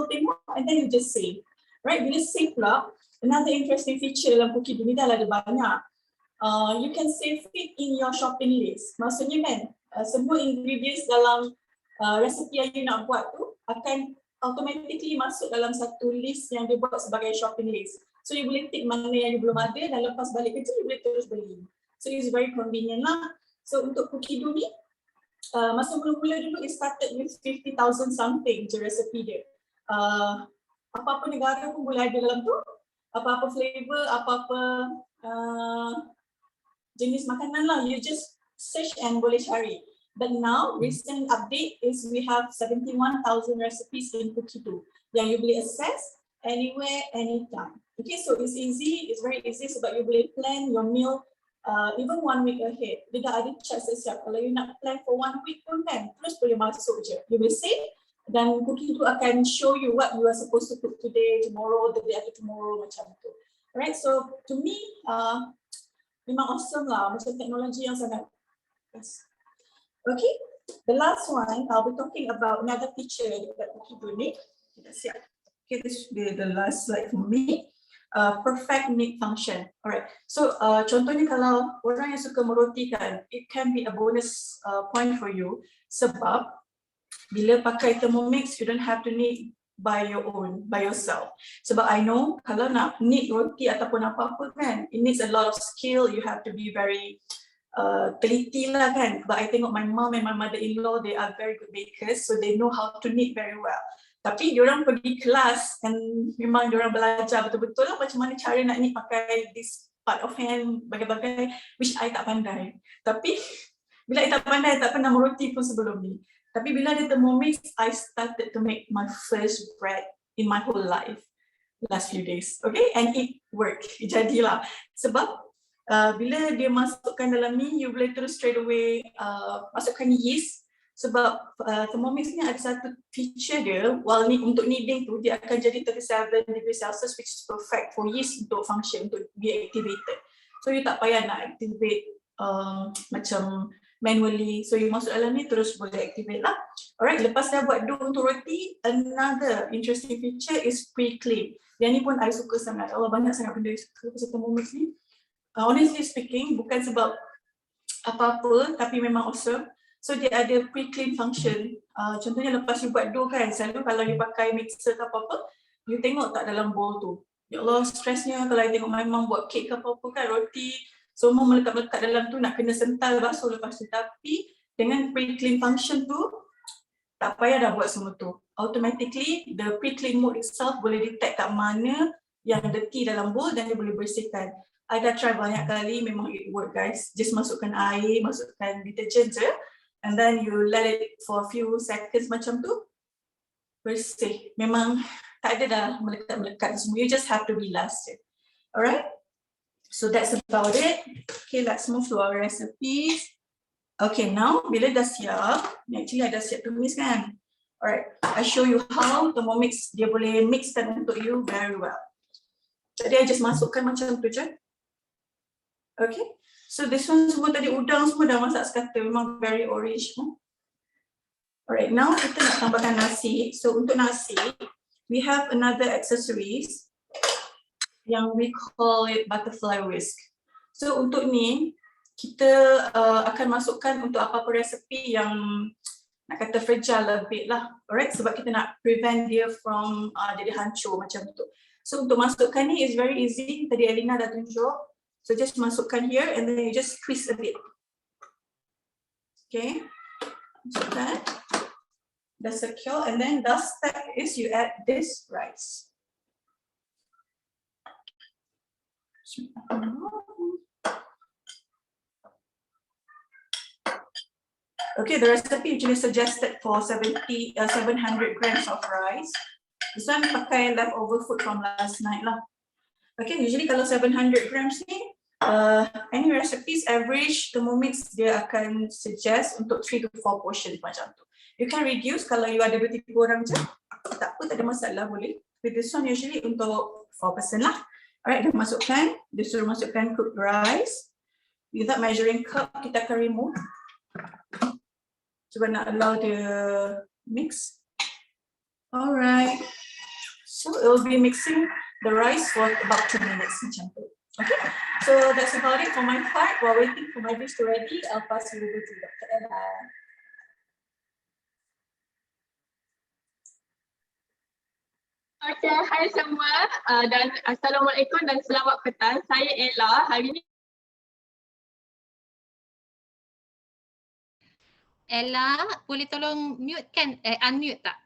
tengok, and then you just save. Right, bila save pula, another interesting feature dalam cookie dough ni dah ada banyak. You can save it in your shopping list. Maksudnya kan, semua ingredients dalam resipi yang you nak buat tu akan automatically masuk dalam satu list yang dia buat sebagai shopping list. So you boleh tick mana yang you belum ada dan lepas balik kerja you boleh terus beli. So it's very convenient lah. So untuk cookie dough ni, masa mula-mula dulu it started with 50,000 something je recipe dia. Apa-apa negara pun boleh ada dalam tu, apa-apa flavor, apa-apa jenis makanan lah, you just search and boleh cari. But now recent update is we have 71,000 recipes in Cookie2 yang you boleh access anywhere, anytime. Okay, so it's easy, it's very easy sebab you boleh plan your meal even 1 week ahead. Dia dah ada chart siap. Kalau you nak plan for 1 week pun kan, terus boleh masuk je. You boleh save dan Cookie2 akan show you what you are supposed to cook today, tomorrow, the day after tomorrow, macam tu. Alright, so to me, memang awesome lah, macam teknologi yang sangat best. Okay, the last one, I'll be talking about another feature dekat Cookie2 ni. Kita siap. Okay, this will be the last slide for me. Perfect knit function. Alright, so contohnya kalau orang yang suka merotikan, it can be a bonus point for you sebab bila pakai Thermomix, you don't have to knit by your own, by yourself. Sebab I know kalau nak knit roti ataupun apa-apa kan, it needs a lot of skill, you have to be very teliti lah kan. But I tengok my mom and my mother-in-law, they are very good bakers, so they know how to knit very well. Tapi diorang pergi kelas dan memang diorang belajar betul-betul lah macam mana cara nak knit pakai this part of hand, bagai-bagai, which I tak pandai. Tapi bila I tak pandai, I tak pernah meroti pun sebelum ni. Tapi bila ada Thermomix, I started to make my first bread in my whole life last few days. Okay, and it worked, jadilah. Sebab bila dia masukkan dalam ni, you boleh terus straight away masukkan yeast. Sebab Thermomix ni ada satu feature dia, while ni untuk kneading tu, dia akan jadi 37 degrees Celsius, which is perfect for yeast untuk function, untuk be activated. So you tak payah nak activate macam manually. So you masuk dalam ni terus boleh activate lah. Alright, lepas dah buat dough untuk roti, another interesting feature is pre-clean. Yang ni pun I suka sangat. Allah, banyak sangat benda yang suka pasal Thermomix ni. Honestly speaking, bukan sebab apa-apa, tapi memang awesome. So dia ada pre-clean function. Contohnya lepas you buat dough kan, selalu kalau you pakai mixer ke apa-apa, you tengok tak dalam bowl tu. Ya Allah, stresnya kalau I tengok my mom buat cake ke apa-apa kan, roti, semua melekat-melekat dalam tu, nak kena sental basuh lepas tu. Tapi dengan pre-clean function tu, tak payah dah buat semua tu. Automatically, the pre-clean mode itself boleh detect kat mana yang dirty dalam bowl dan dia boleh bersihkan. I dah try banyak kali, memang it work guys. Just masukkan air, masukkan detergent je. And then you let it for a few seconds macam tu, bersih. Memang tak ada dah melekat-melekat semua. You just have to be last. Alright? So that's about it. Okay, let's move to our recipes. Okay, now bila dah siap, actually I dah siap tumis kan. Alright, I show you how Thermomix dia boleh mixkan untuk you very well. Jadi I just masukkan macam tu je. Okay. So this one semua tadi udang semua dah masak sekata, memang very orange. Alright, now kita nak tambahkan nasi. So untuk nasi, we have another accessories yang we call it butterfly whisk. So untuk ni, kita akan masukkan untuk apa-apa resepi yang nak kata fragile a bit lah. Alright, sebab kita nak prevent dia from jadi hancur macam tu. So untuk masukkan ni is very easy. Tadi Elina dah tunjuk. So just masukkan here and then you just twist a bit. Okay, masukkan. Dah secure and then the step is you add this rice. Okay, the recipe usually suggested for 700 grams of rice. This one pakai leftover food from last night lah. Okay, usually kalau 700 grams ni, any recipes average Thermomix dia akan suggest untuk 3 to 4 portions macam tu. You can reduce kalau you ada 2-3 orang je, tak apa, tak ada masalah, boleh. With this one usually untuk 4 person lah. Alright, dah masukkan, dia suruh masukkan cooked rice. Without measuring cup, kita akan remove. Cuba nak allow the mix. Alright, so it will be mixing the rice for about 2 minutes macam tu. Okay, so that's about it for my part. While waiting for my dish to ready, I'll pass you over to Dr. Ella. Okay, hai semua dan Assalamualaikum dan selamat petang. Saya Ella. Hari ini Ella, boleh tolong mute kan? Unmute tak?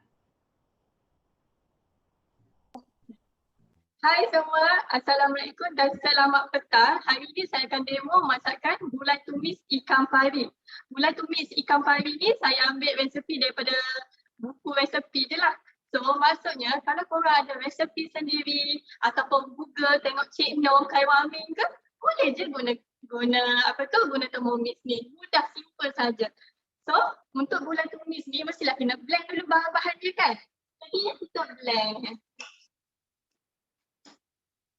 Hai semua, Assalamualaikum dan selamat petang. Hari ini saya akan demo masakan gulai tumis ikan pari. Gulai tumis ikan pari ni saya ambil resepi daripada buku resepi je lah. So maksudnya kalau korang ada resepi sendiri ataupun Google tengok Cik Noh, Khairul Amin ke, boleh je guna Thermomix ni. Mudah, simple saja. So untuk gulai tumis ni mestilah kena blend dulu bahan-bahan dia kan. Jadi kita blend.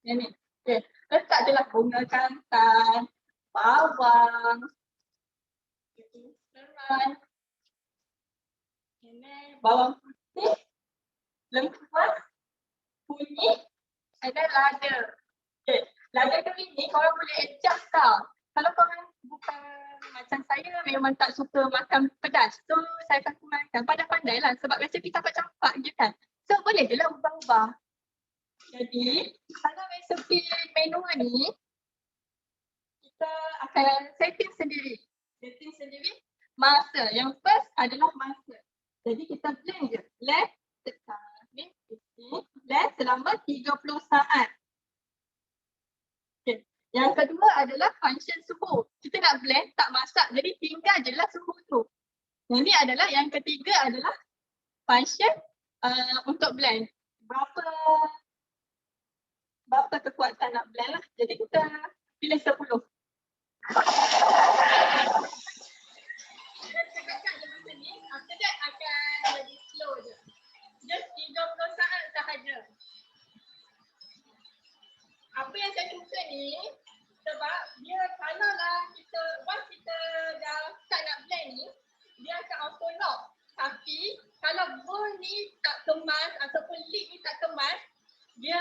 Yang ni. Okay. Letak je lah bunga santan, bawang, serai, bawang putih, lengkuas, kunyit, dan lada. Okay. Lada kering ni korang boleh adjust tau. Kalau korang bukan macam saya memang tak suka makan pedas. So saya akan kurangkan. Pandai-pandai lah sebab resepi campak-campak je kan. So boleh je lah ubah-ubah. Jadi, kalau resepi menu ni, kita akan setting sendiri. Masa. Yang first adalah masa. Jadi, kita blend je. Blend selama 30 saat. Okay. Yang kedua adalah function suhu. Kita nak blend, tak masak. Jadi, tinggal je lah suhu tu. Yang ni adalah, yang ketiga adalah function untuk blend. Berapa kekuatan nak blend lah. Jadi kita pilih 10. After that akan jadi slow je. Just 30 saat sahaja. Apa yang saya suka ni sebab dia kalau lah once kita dah start nak blend ni, dia akan auto lock. Tapi kalau bowl ni tak kemas ataupun lid ni tak kemas, dia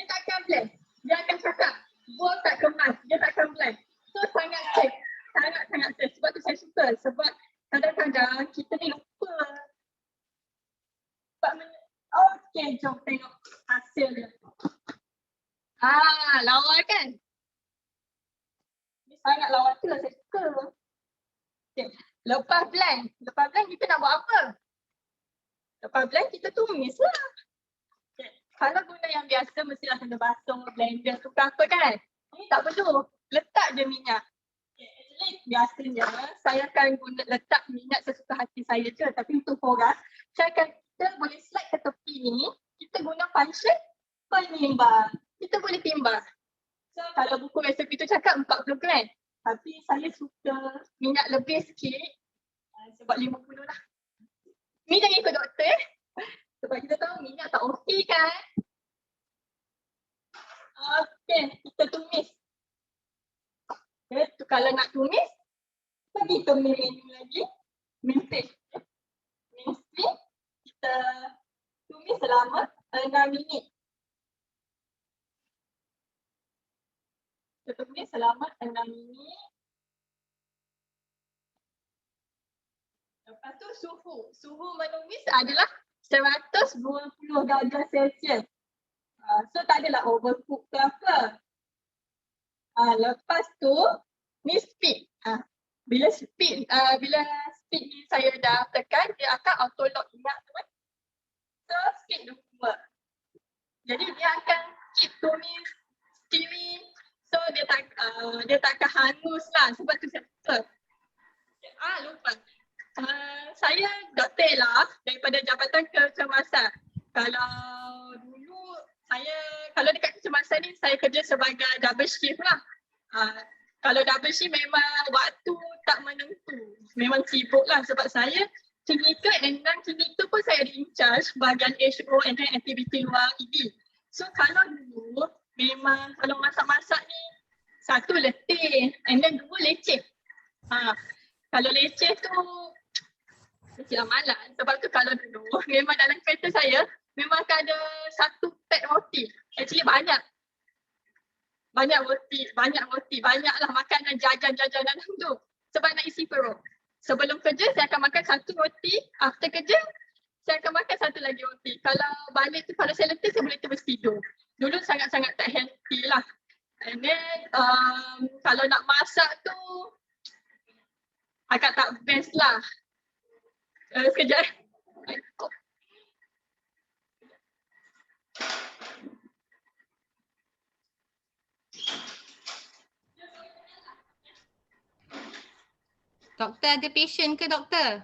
takkan blend. Dia akan cakap bowl tak kemas, dia takkan blend. So sangat safe. Sangat-sangat safe. Sebab tu saya suka. Sebab kadang-kadang kita ni lupa. Okay, jom tengok hasil dia. Lawa kan? Ni sangat lawa tu lah, saya suka. Okay. Lepas blend kita nak buat apa? Lepas blend kita tumis lah. Okay. Kalau guna yang biasa mestilah kena basuh blender tu ke apa kan? Ini tak perlu. Letak je minyak. Okay. Actually biasanya saya akan letak minyak sesuka hati saya je. Tapi untuk korang, kita boleh slide ke tepi ni. Kita guna function penimbang. Kita boleh timbang. So kalau buku resepi tu cakap 40 gram. Tapi saya suka minyak lebih sikit. Sebab 50 lah. Ni jangan ikut doktor sebab kita tahu minyak tak okey kan. Okay, kita tumis. Okay, kalau nak tumis, pergi ke menu lagi. Mince. Kita tumis selama 6 minit. Kita tumis selama 6 minit. Lepas tu suhu menumis adalah 120 darjah Celsius. So tak adalah overcook ke apa. Lepas tu ni speed. Bila speed ni saya dah tekan, dia akan auto lock ingat tu kan. So speed 2. Jadi dia akan keep tumis steaming. So dia takkan hangus lah sebab tu saya suka. Lupa. Saya Dr. Ella daripada Jabatan Kecemasan. Kalau dekat kecemasan ni saya kerja sebagai double shift lah. Kalau double shift memang waktu tak menentu. Memang sibuk lah sebab saya clinical and non-clinical pun saya ada in charge bahagian HO and then aktiviti luar ED. So kalau dulu memang kalau masak-masak ni satu letih and then 2 leceh. Kalau leceh tu kecil malas. Sebab tu kalau dulu memang dalam kereta saya memang akan ada 1 pack roti. Actually banyak roti, banyaklah makanan jajan-jajanan tu. Sebab nak isi perut. Sebelum kerja saya akan makan 1 roti, after kerja saya akan makan 1 lagi roti. Kalau balik tu, kalau saya letih saya boleh terus tidur. Dulu sangat-sangat tak healthy lah. And then kalau nak masak tu agak tak best lah. Sekejap. Doktor ada patient ke doktor?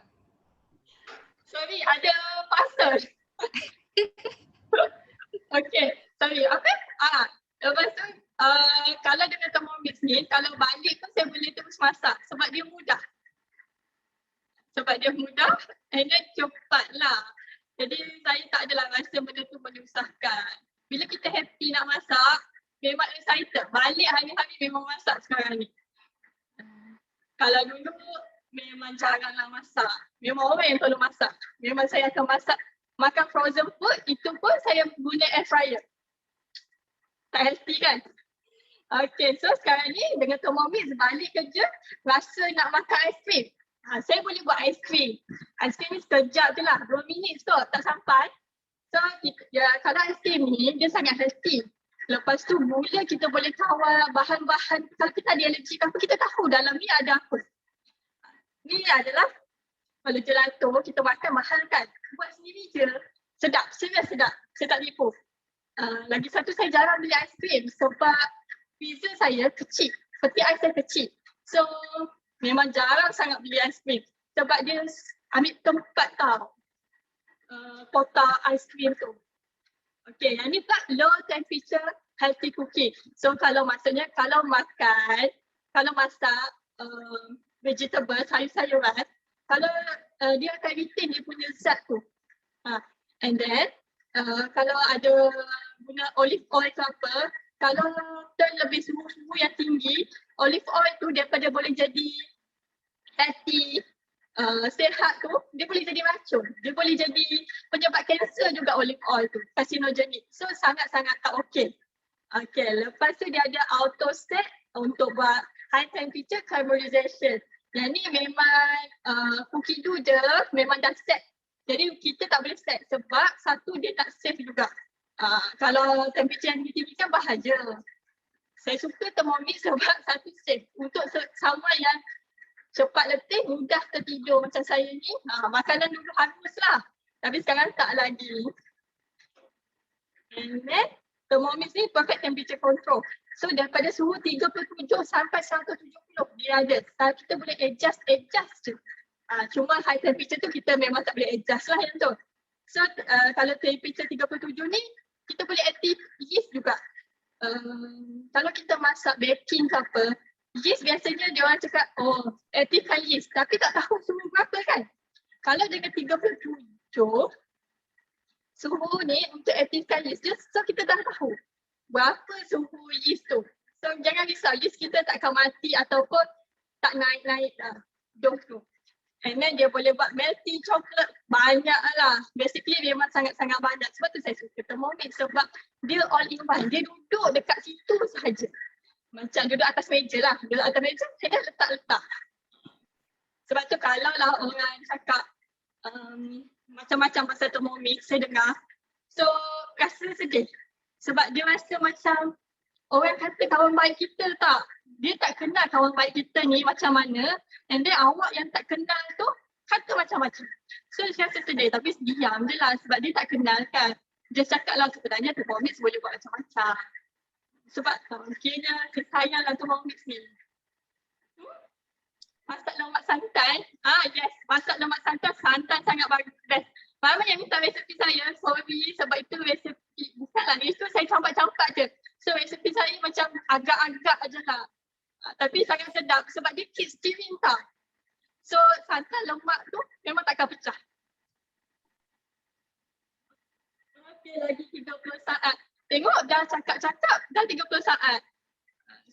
Sorry, ada parcel. Okay, sorry. Apa? Lepas tu, kalau dengan Thermomix ni, kalau balik pun saya boleh terus masak sebab dia mudah. And then cepat lah. Jadi saya tak adalah rasa benda tu menyusahkan. Bila kita happy nak masak, memang excited. Balik hari-hari memang masak sekarang ni. Kalau dulu memang jaranglah masak. Memang orang yang selalu masak. Memang saya akan masak. Makan frozen food, itu pun saya guna air fryer. Tak healthy kan? Okay, so sekarang ni dengan Thermomix balik kerja, rasa nak makan aiskrim. Saya boleh buat aiskrim. Aiskrim ni sekejap je lah, 2 minit tu tak sampai. So kalau aiskrim ni dia sangat healthy. Lepas tu gula kita boleh kawal bahan-bahan, kalau kita ada alergi apa kita tahu dalam ni ada apa. Ni adalah kalau gelato kita makan mahal kan. Buat sendiri je. Sedap, serius sedap. Saya tak tipu. Lagi satu saya jarang beli aiskrim sebab freezer saya kecil. Peti ais saya kecil. So memang jarang sangat beli aiskrim. Sebab dia ambil tempat tau. Kotak aiskrim tu. Okay, yang ni pula low temperature healthy cooking. So kalau maksudnya kalau masak vegetable, sayur-sayuran, kalau dia akan retain dia punya zat tu. And then kalau ada guna olive oil ke apa, kalau terlebih suhu yang tinggi, olive oil tu daripada boleh jadi healthy, sihat tu, dia boleh jadi racun. Dia boleh jadi penyebab kanser juga olive oil tu, carcinogenic. So sangat-sangat tak okey. Okay, lepas tu dia ada auto set untuk buat high temperature caramelization. Yang ni memang cookie tu je memang dah set. Jadi kita tak boleh set sebab satu dia tak safe juga. Kalau temperature yang tinggi kan bahaya. Saya suka Thermomix sebab satu safe. Untuk someone yang cepat letih, mudah tertidur macam saya ni, makanan dulu hangus lah. Tapi sekarang tak lagi. And then Thermomix ni perfect temperature control. So daripada suhu 37 sampai 170 dia ada. Kita boleh adjust je. Cuma high temperature tu kita memang tak boleh adjust lah yang tu. So kalau temperature 37 ni kita boleh active yeast juga. Kalau kita masak baking ke apa, yeast biasanya dia orang cakap aktifkan yeast tapi tak tahu suhu berapa kan. Kalau dengan 37 suhu ni untuk aktifkan yeast je, so kita dah tahu berapa suhu yeast tu. So jangan risau, yeast kita tak akan mati ataupun tak naik-naik dose tu. And then dia boleh buat melty chocolate banyak lah. Basically memang sangat-sangat banyak. Sebab tu saya suka Thermomix sebab dia all in one. Dia duduk dekat situ sahaja. Macam duduk atas meja lah. Duduk atas meja, saya dah letak-letak. Sebab tu kalau lah orang cakap macam-macam pasal Thermomix, saya dengar. So rasa sedih. Sebab dia rasa macam orang kata kawan baik kita tak. Dia tak kenal kawan baik kita ni macam mana. And then awak yang tak kenal tu kata macam-macam. So saya rasa sedih tapi diam je lah sebab dia tak kenal kan. Dia cakap lah sebenarnya Thermomix boleh buat macam-macam. Sebab kira kesayang lah Thermomix ni. Masak lemak santan. Yes, masak lemak santan sangat bagus. Best. Ramai yang minta resepi saya, sorry sebab itu resepi, bukanlah itu saya campak-campak je. So resepi saya macam agak-agak je lah. Tapi sangat sedap sebab dia keep steaming tau. So santan lemak tu memang takkan pecah. Okay, lagi 30 saat. Tengok dah cakap-cakap dah 30 saat.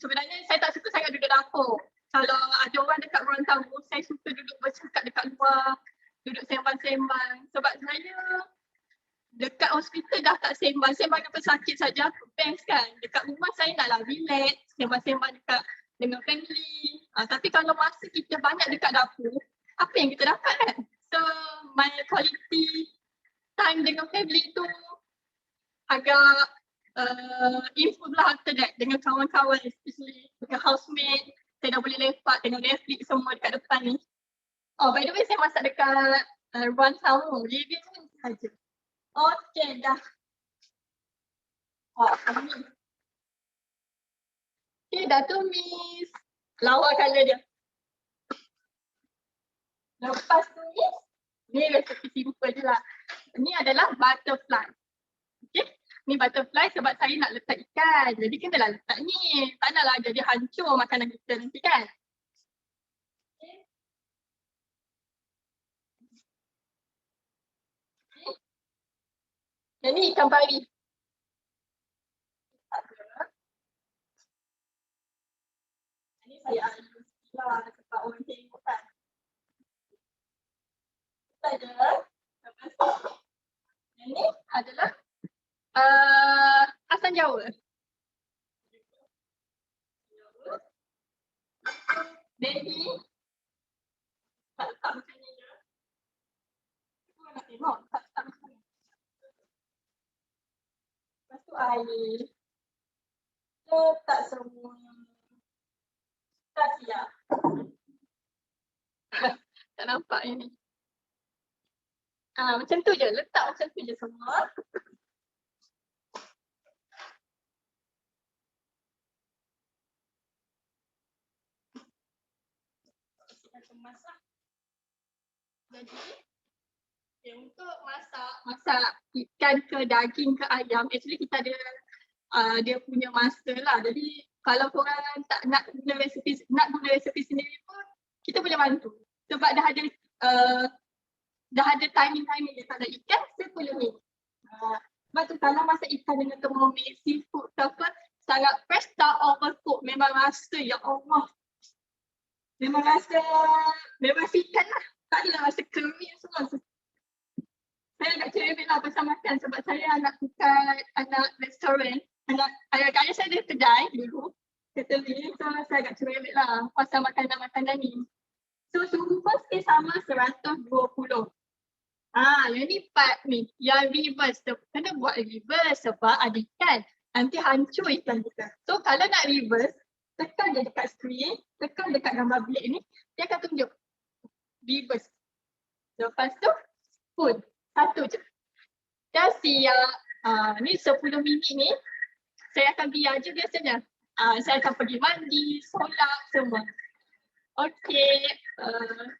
Sebenarnya saya tak suka sangat duduk dapur. Kalau ada orang dekat ruang tamu, saya suka duduk bercakap dekat luar, duduk sembang-sembang. Sebab saya dekat hospital dah tak sembang dengan pesakit saja, best kan. Dekat rumah saya naklah relax, sembang-sembang dekat dengan family. Tapi kalau masa kita banyak dekat dapur, apa yang kita dapat kan? So my quality time dengan family tu agak improve lah after that dengan kawan-kawan, especially dengan housemate. Saya dah boleh lepak dengan Netflix semua dekat depan ni. Oh, by the way, saya masak dekat ruang tamu. Living room saja. Okey, dah. Ini. Okey, dah tumis. Lawa colour dia. Lepas tumis, ni resepi simple je lah. Ni adalah butterfly. Okey, ni butterfly sebab saya nak letak ikan. Jadi kenalah letak ni. Tak naklah jadi hancur makanan kita nanti kan. Yang ni ikan pari. Ini saya alus lah sebab orang tengok kan. Saja. Lepas tu, yang ni adalah asam Jawa. Baby. Tak letak macam ni je. Aku nak tengok. Tak letak macam ni. Lepas tu air. Letak semua. Tak siap. Tak nampak ini. Macam tu je. Letak macam tu je semua. Kita kemas lah. Jadi, untuk masak ikan ke daging ke ayam, actually kita ada dia punya masa lah. Jadi kalau korang tak nak guna resepi sendiri pun, kita boleh bantu. Sebab dah ada timing dia tak ada ikan, saya boleh ni. Sebab tu kalau masak ikan dengan thermomix, seafood ke apa, sangat fresh, tak overcook. Memang rasa, ya Allah. Memang fikan lah. Tak adalah rasa kering semua. Saya agak cerewet lah pasal makan sebab saya anak restoran. Ayah saya ada kedai dulu. Catering, so saya agak cerewet lah pasal makanan-makanan ni. So suhu first sama 120. Yang ni part ni. Yang reverse tu. Kena buat reverse sebab ada ikan. Nanti hancur ikan kita. So kalau nak reverse, tekan je dekat screen, tekan dekat gambar bilik ni, dia akan tunjuk reverse. Lepas tu, pun. Satu je. Dah siap. Ni 10 minit ni, saya akan biar je biasanya. Saya akan pergi mandi, solat, semua. Okey.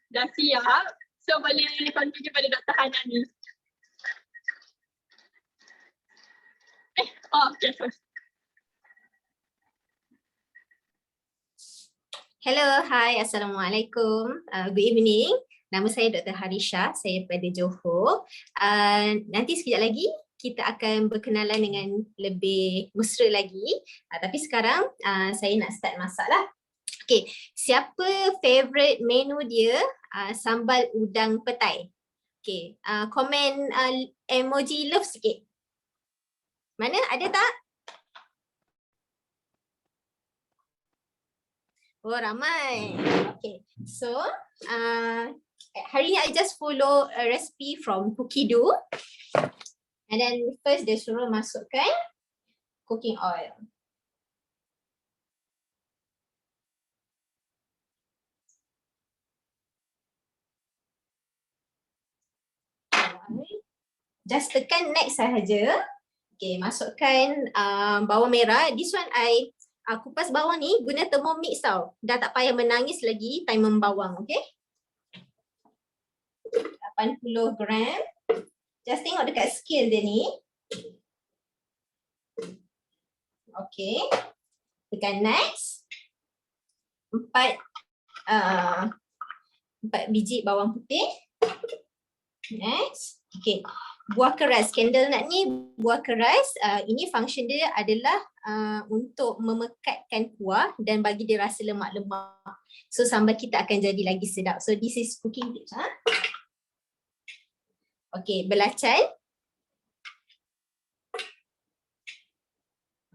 Dah siap. So boleh continue pada Dr. Hana ni. Okay. Hello, hi, Assalamualaikum. Good evening. Nama saya Dr. Harisha, saya daripada Johor. Nanti sekejap lagi kita akan berkenalan dengan lebih mesra lagi. Tapi sekarang saya nak start masak lah. Okay, siapa favourite menu dia sambal udang petai? Okay, komen emoji love sikit. Mana, ada tak? Oh, ramai. Okay, so hari ni I just follow a recipe from Cookidoo. And then first dia suruh masukkan cooking oil. Just tekan next sahaja. Okay, masukkan bawang merah. This one I kupas bawang ni guna Thermomix tau. Dah tak payah menangis lagi time membawang, okay? 80 gram. Just tengok dekat scale dia ni. Okay. Tekan next. 4 biji bawang putih. Next. Okay. Buah keras. Candle nut ni buah keras. Ini function dia adalah untuk memekatkan kuah dan bagi dia rasa lemak-lemak. So sambal kita akan jadi lagi sedap. So this is cooking tips. Okay, belacan.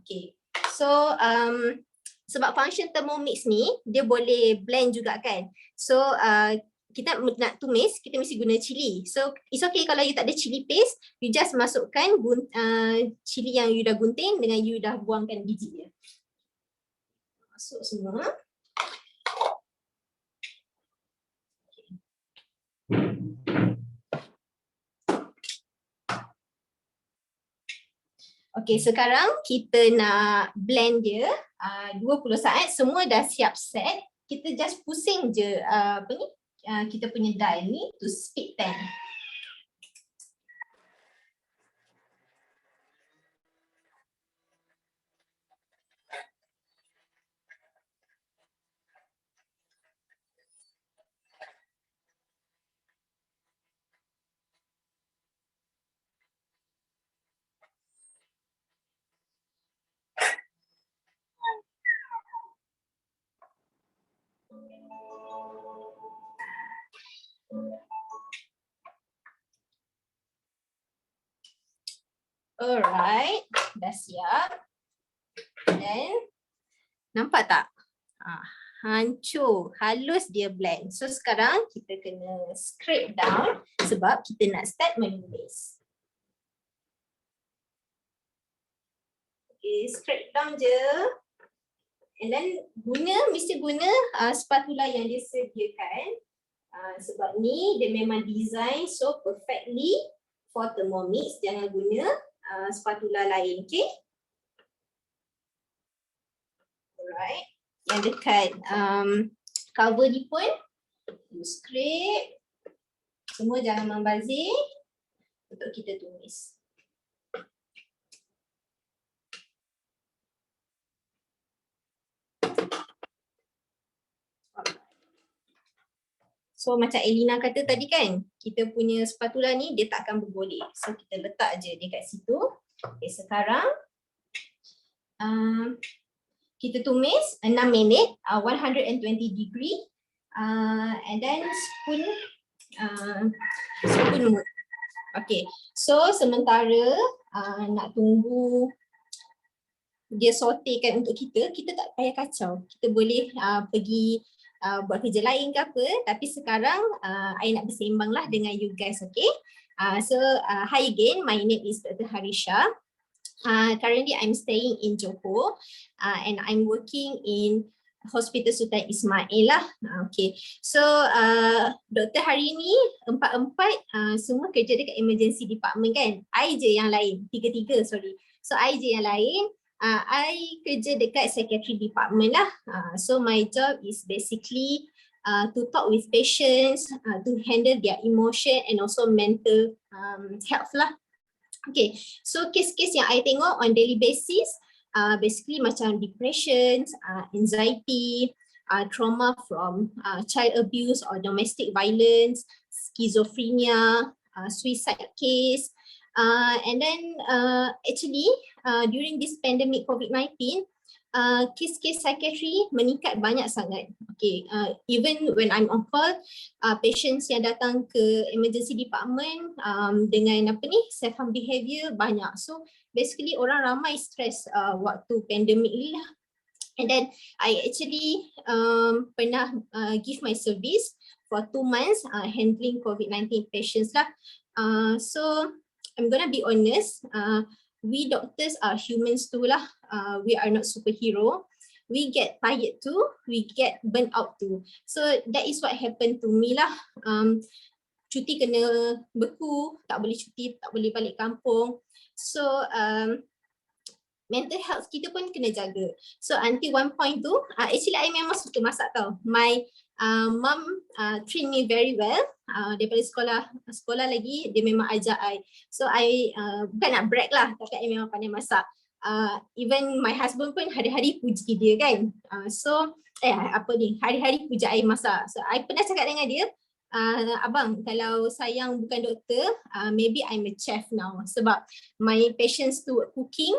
Okay, so sebab function Thermomix ni, dia boleh blend juga kan. So kita nak tumis, kita mesti guna cili. So it's okay kalau you tak ada cili paste, you just masukkan cili yang you dah gunting dengan you dah buangkan biji dia. Masuk semua. Okay, sekarang kita nak blend dia 20 saat, semua dah siap set. Kita just pusing je kita punya dial ni to speed 10. Alright, dah siap. Dan nampak tak? Hancur, halus dia blend. So sekarang kita kena scrape down sebab kita nak start menulis. Okay, scrape down je. And then mesti guna spatula yang dia sediakan. Sebab ni dia memang design so perfectly for Thermomix. Jangan guna spatula lain, okay? Alright. Yang dekat cover ni pun you scrape. Semua jangan membazir untuk kita tumis. So macam Elina kata tadi kan, kita punya spatula ni dia tak akan bergolek. So kita letak je dekat situ. Okay, sekarang kita tumis 6 minit, 120 degree. And then spoon mood. Okay, so sementara nak tunggu dia sautekan untuk kita tak payah kacau. Kita boleh pergi buat kerja lain ke apa, tapi sekarang I nak bersembang lah dengan you guys, okay? So hi again, my name is Dr. Harisha. Currently I'm staying in Johor and I'm working in Hospital Sultan Ismail lah. Okay, so doktor hari ni empat-empat semua kerja dekat emergency department kan? I je yang lain, tiga-tiga sorry. So I je yang lain. I kerja dekat secretary department lah. So my job is basically to talk with patients, to handle their emotion and also mental health lah. Okay, so kes-kes yang I tengok on daily basis, basically macam depression, anxiety, trauma from child abuse or domestic violence, schizophrenia, suicide case. And then actually during this pandemic COVID-19, kes-kes psychiatry meningkat banyak sangat. Okay, even when I'm on call, patients yang datang ke emergency department dengan self-harm behavior banyak. So basically orang ramai stress waktu pandemic ni lah. And then I actually pernah give my service for 2 months handling COVID-19 patients lah. So I'm gonna be honest, we doctors are humans too lah. We are not superhero. We get tired too, we get burnt out too. So that is what happened to me lah. Cuti kena beku, tak boleh cuti, tak boleh balik kampung. So mental health kita pun kena jaga. So until one point tu, actually I memang suka masak tau. My mum train me very well. Daripada sekolah lagi dia memang ajar I. So I bukan nak brag lah, tapi I memang pandai masak. Even my husband pun hari-hari puji dia kan. Hari-hari puji I masak. So I pernah cakap dengan dia, abang kalau sayang bukan doktor, maybe I'm a chef now. Sebab my passions to cooking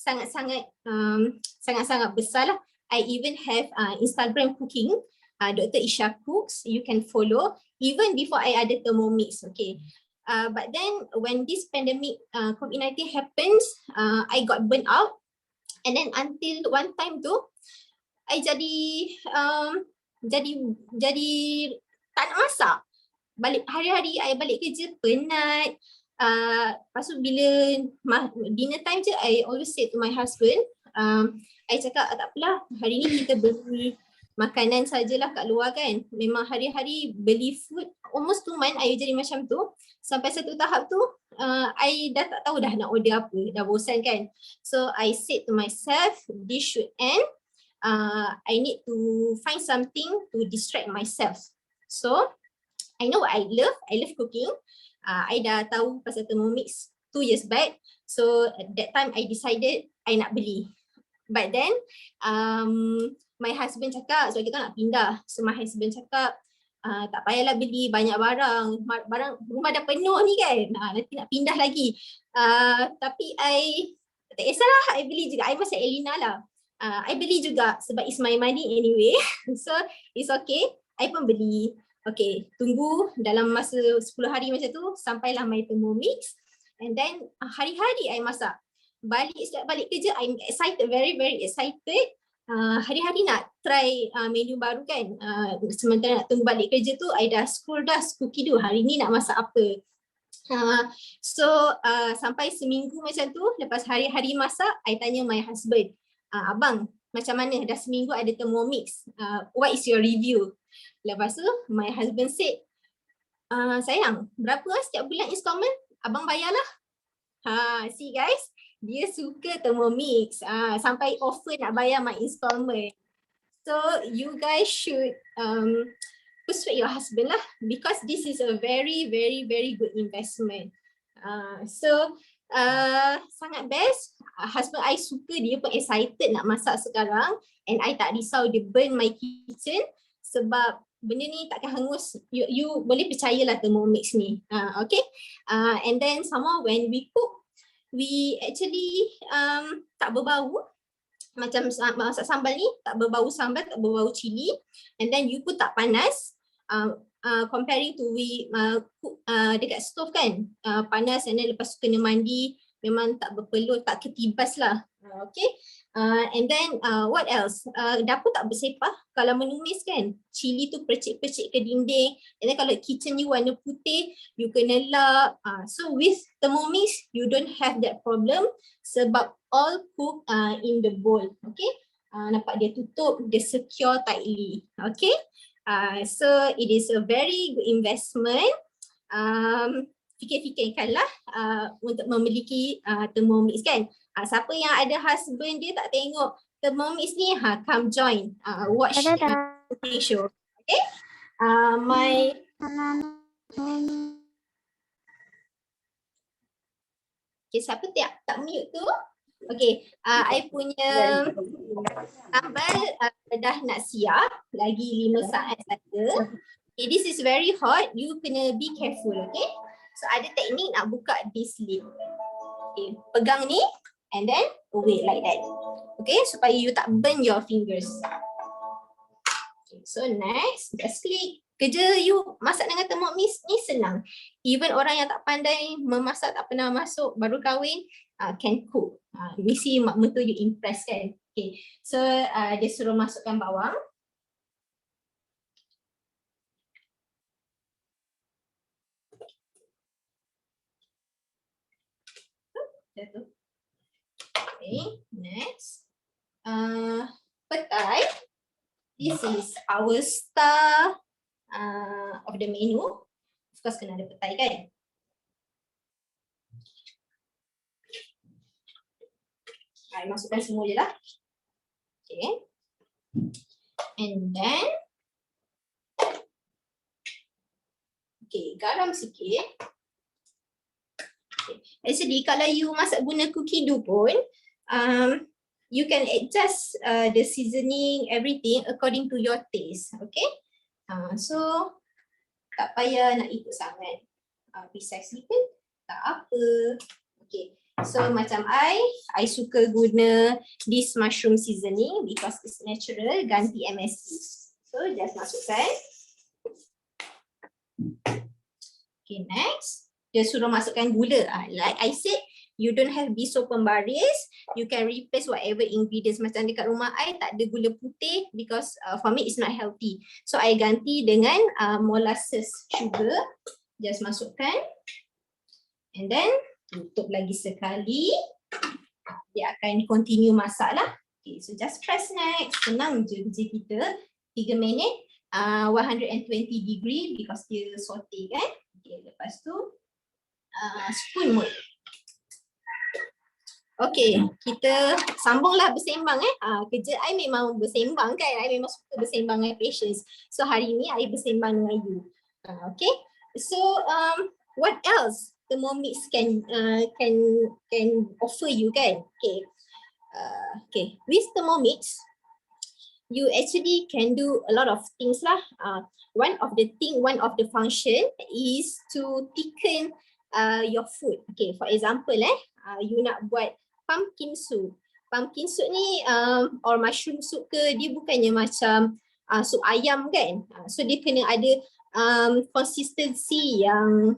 sangat-sangat besar lah. I even have Instagram cooking, Dr. Isha Cooks. You can follow even before I ada Thermomix. Okay. But then when this pandemic COVID-19 happens, I got burnt out, and then until one time tu, I jadi tak nak masak. Balik hari-hari I balik kerja penat. Lepas tu bila dinner time je, I always say to my husband, I cakap tak apalah, hari ni kita beli makanan sajalah kat luar kan. Memang hari-hari beli food almost 2 months I jadi macam tu. Sampai satu tahap tu I dah tak tahu dah nak order apa, dah bosan kan. So I said to myself, this should end. I need to find something to distract myself. So I know what I love cooking. I dah tahu pasal Thermomix 2 years back. So at that time I decided I nak beli. But then my husband cakap, sebab kita nak pindah. So my husband cakap, tak payahlah beli banyak barang. Barang rumah dah penuh ni kan. Nanti nak pindah lagi. Tapi I tak kisahlah, I beli juga. I macam Elina lah. I beli juga sebab it's my money anyway. So it's okay. I pun beli. Okay, tunggu dalam masa 10 hari macam tu sampailah my Thermomix. And then hari-hari I masak. Setiap balik kerja, I'm excited, very very excited. Hari-hari nak try menu baru kan. Sementara nak tunggu balik kerja tu, I dah scroll cookie do. Hari ni nak masak apa. So sampai seminggu macam tu, lepas hari-hari masak, I tanya my husband, abang macam mana dah seminggu ada Thermomix, what is your review? Lepas tu my husband said, sayang berapa setiap bulan installment? Abang bayarlah. See guys, dia suka Thermomix, sampai offer nak bayar my installment. So you guys should persuade your husband lah, because this is a very very very good investment. So sangat best. Husband I suka, dia pun excited nak masak sekarang, and I tak risau dia burn my kitchen sebab benda ni takkan hangus. You boleh percayalah Thermomix ni. Okay. And then somehow when we cook, we actually tak berbau. Macam masak sambal ni tak berbau sambal, tak berbau cili, and then you pun tak panas. Comparing to we cook dekat stove kan, panas, and then lepas tu kena mandi, memang tak berpeluh, tak ketibas lah. Okay. And then what else? Dapur tak bersepah. Kalau menumis kan, cili tu percik-percik ke dinding, and then kalau kitchen you warna putih, you kena lap. So with Thermomix, you don't have that problem sebab all cook in the bowl. Okay. Nampak dia tutup, dia secure tightly. Okay. So it is a very good investment. Fikir-fikirkanlah untuk memiliki Thermomix kan. Siapa yang ada husband dia tak tengok Thermomix ni, come join, watch cooking show. Okay. Okay, siapa tak mute tu? Okay, I punya sambal dah nak siap, lagi 5 saat saja. Okay, this is very hot, you kena be careful, okay? So ada teknik nak buka this lid. Okay, pegang ni and then wait like that. Okay, supaya you tak burn your fingers. Okay, so next, just click. Kerja you masak dengan Thermomix ni senang. Even orang yang tak pandai memasak, tak pernah masuk, baru kahwin, can cook. Mesti mak mentua you impress kan. Okay, so dia suruh masukkan bawang. Okay, next. Petai. This is our star of the menu. Of course kena ada petai kan. Masukkan semua je lah. Okay. And then okay, garam sikit. Okay. Actually kalau you masak guna cookie dough pun, you can adjust the seasoning, everything according to your taste. Okay. So tak payah nak ikut sangat precisely pun tak apa. Okay. So macam I suka guna this mushroom seasoning because it's natural, ganti MSG. So just masukkan. Okay, next. Dia suruh masukkan gula. Like I said, you don't have to be so pembaris. You can replace whatever ingredients. Macam dekat rumah I tak ada gula putih because for me it's not healthy. So I ganti dengan molasses sugar. Just masukkan. And then tutup lagi sekali. Dia akan continue masak lah. Okay, so just press next. Senang je kerja kita. 3 minit. 120 degree because dia saute kan. Okay, lepas tu spoon mode. Okay, kita sambunglah bersembang kerja I memang bersembang kan. I memang suka bersembang dengan patients. So hari ni I bersembang dengan you. Okay. So what else Thermomix can offer you kan? Okay. Okay. With Thermomix, you actually can do a lot of things lah. One of the function is to thicken your food. Okay, for example you nak buat pumpkin soup. Pumpkin soup ni or mushroom soup ke, dia bukannya macam sup ayam kan. So dia kena ada consistency yang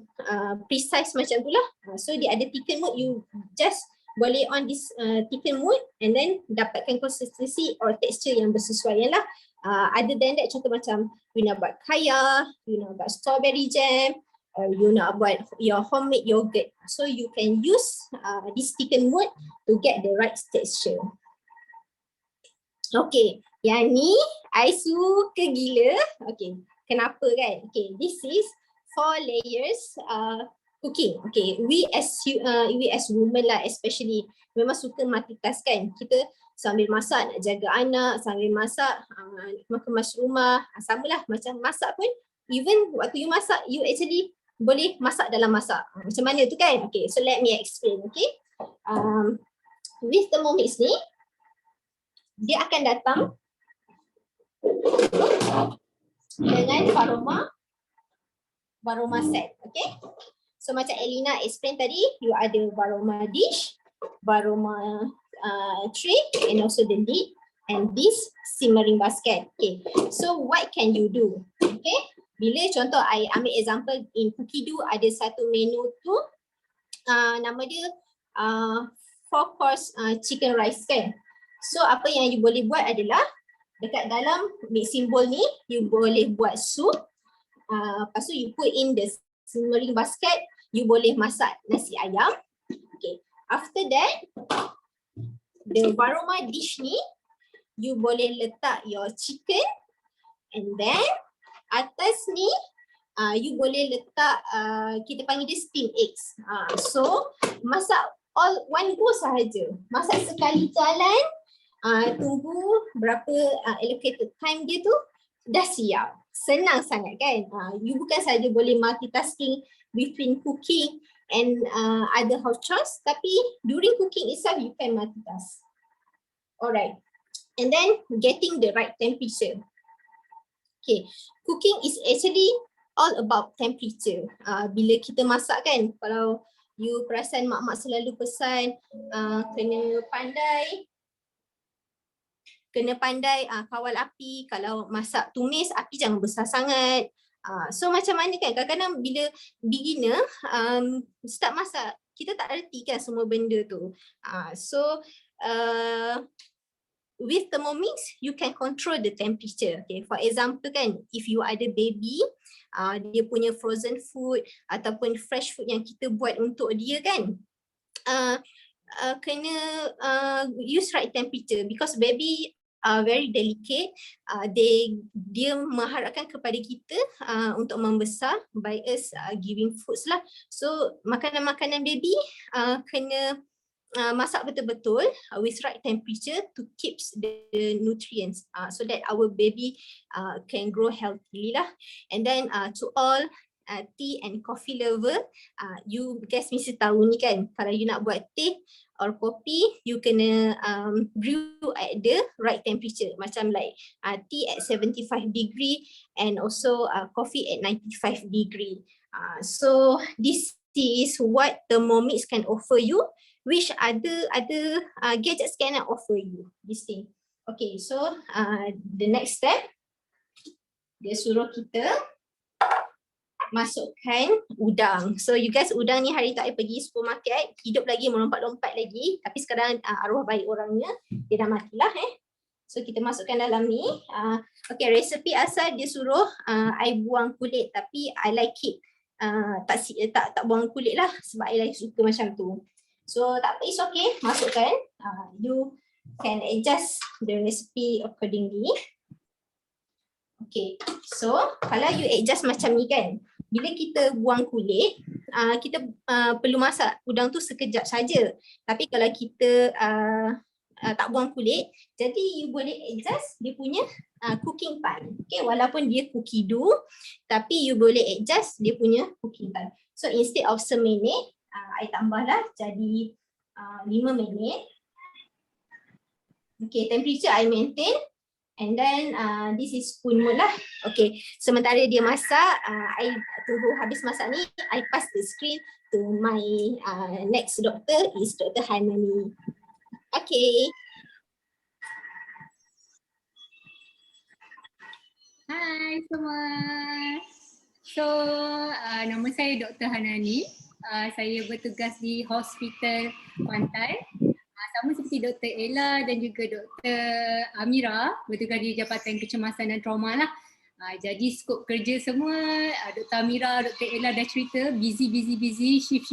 precise macam tu lah. So dia ada thicken mode, you just boleh on this thicken mode and then dapatkan consistency or texture yang bersesuaian lah. Other than that, contoh macam you nak buat kaya, you nak buat strawberry jam, or you nak buat your homemade yogurt. So you can use this thicken mode to get the right texture. Okay, yang ni I suka gila. Okay, kenapa kan? Okay, this is 4 layers cooking. Okay, we as women lah especially memang suka multitask kan. Kita sambil masak nak jaga anak, sambil masak nak kemas rumah, samalah macam masak pun. Even waktu you masak, you actually boleh masak dalam masak. Macam mana tu kan? Okay, so let me explain. Okay, with Thermomix ni, dia akan datang dengan Varoma set. Okay, so macam Elina explain tadi, you ada Varoma dish, Varoma tray, and also the lid, and this simmering basket. Okay, so what can you do? Okay, bila contoh I ambil example in Cookidoo, ada satu menu tu nama dia 4 course chicken rice kan. So apa yang you boleh buat adalah dekat dalam mixing bowl ni you boleh buat soup. Lepas tu you put in the simmering basket, you boleh masak nasi ayam. Okay, after that the Varoma dish ni you boleh letak your chicken, and then atas ni you boleh letak kita panggil dia steam eggs. So masak all one go sahaja. Masak sekali jalan, tunggu berapa allocated time dia tu dah siap. Senang sangat kan. You bukan saja boleh multitasking between cooking and other house chores, tapi during cooking itself you can multitask. Alright. And then getting the right temperature. Okay, cooking is actually all about temperature. Bila kita masak kan, kalau you perasan mak-mak selalu pesan kena pandai kawal api. Kalau masak tumis, api jangan besar sangat. So macam mana kan, kadang-kadang bila beginner start masak, kita tak erti kan semua benda tu. So with Thermomix, you can control the temperature. Okay, for example kan, if you ada baby, dia punya frozen food ataupun fresh food yang kita buat untuk dia kan, kena use right temperature because baby very delicate. Dia mengharapkan kepada kita untuk membesar by us giving foods lah. So makanan-makanan baby kena masak betul-betul with right temperature to keep the nutrients so that our baby can grow healthily lah. And then to all tea and coffee lover, you guys mesti tahu ni kan, kalau you nak buat teh or kopi, you kena brew at the right temperature. Macam like tea at 75 degree and also coffee at 95 degree. So this is what Thermomix can offer you, which other gadgets cannot offer you this thing. Okay, so the next step, dia suruh kita masukkan udang. So you guys, udang ni hari tu I pergi supermarket, hidup lagi, melompat-lompat lagi. Tapi sekarang arwah baik orangnya, dia dah matilah So kita masukkan dalam ni. Okay, resepi asal dia suruh I buang kulit, tapi I like it. Tak buang kulit lah sebab I like suka macam tu. So tak apa, it's okay, masukkan. You can adjust the recipe accordingly. Okay, so kalau you adjust macam ni kan, bila kita buang kulit, kita perlu masak udang tu sekejap saja. Tapi kalau kita tak buang kulit, jadi you boleh adjust dia punya cooking time. Okay, walaupun dia cookie dough, tapi you boleh adjust dia punya cooking time. So instead of seminit, I tambahlah jadi 5 minit. Okay, temperature I maintain. And then this is spoon mode lah. Okay, sementara dia masak, I tunggu habis masak ni, I pass the screen to my next doctor is Dr. Hanani. Okay. Hai semua. So, nama saya Dr. Hanani. Saya bertugas di Hospital Pantai. Sama seperti Dr. Ella dan juga Dr. Amira, bertugas di Jabatan Kecemasan dan Trauma lah. Jadi skop kerja semua, Dr. Amira, Dr. Ella dah cerita, busy, shift.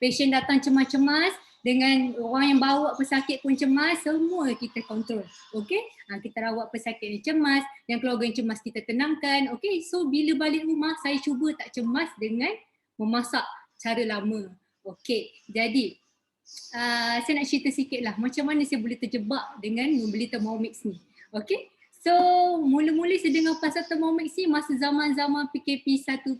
Patient datang cemas-cemas, dengan orang yang bawa pesakit pun cemas, semua kita kontrol. Okay, kita rawat pesakit yang cemas, yang keluarga yang cemas kita tenangkan. Okay, so bila balik rumah, saya cuba tak cemas dengan memasak cara lama. Okay, jadi saya nak cerita sikit lah macam mana saya boleh terjebak dengan membeli Thermomix ni. Okay, so mula-mula saya dengar pasal Thermomix ni masa zaman-zaman PKP 1.0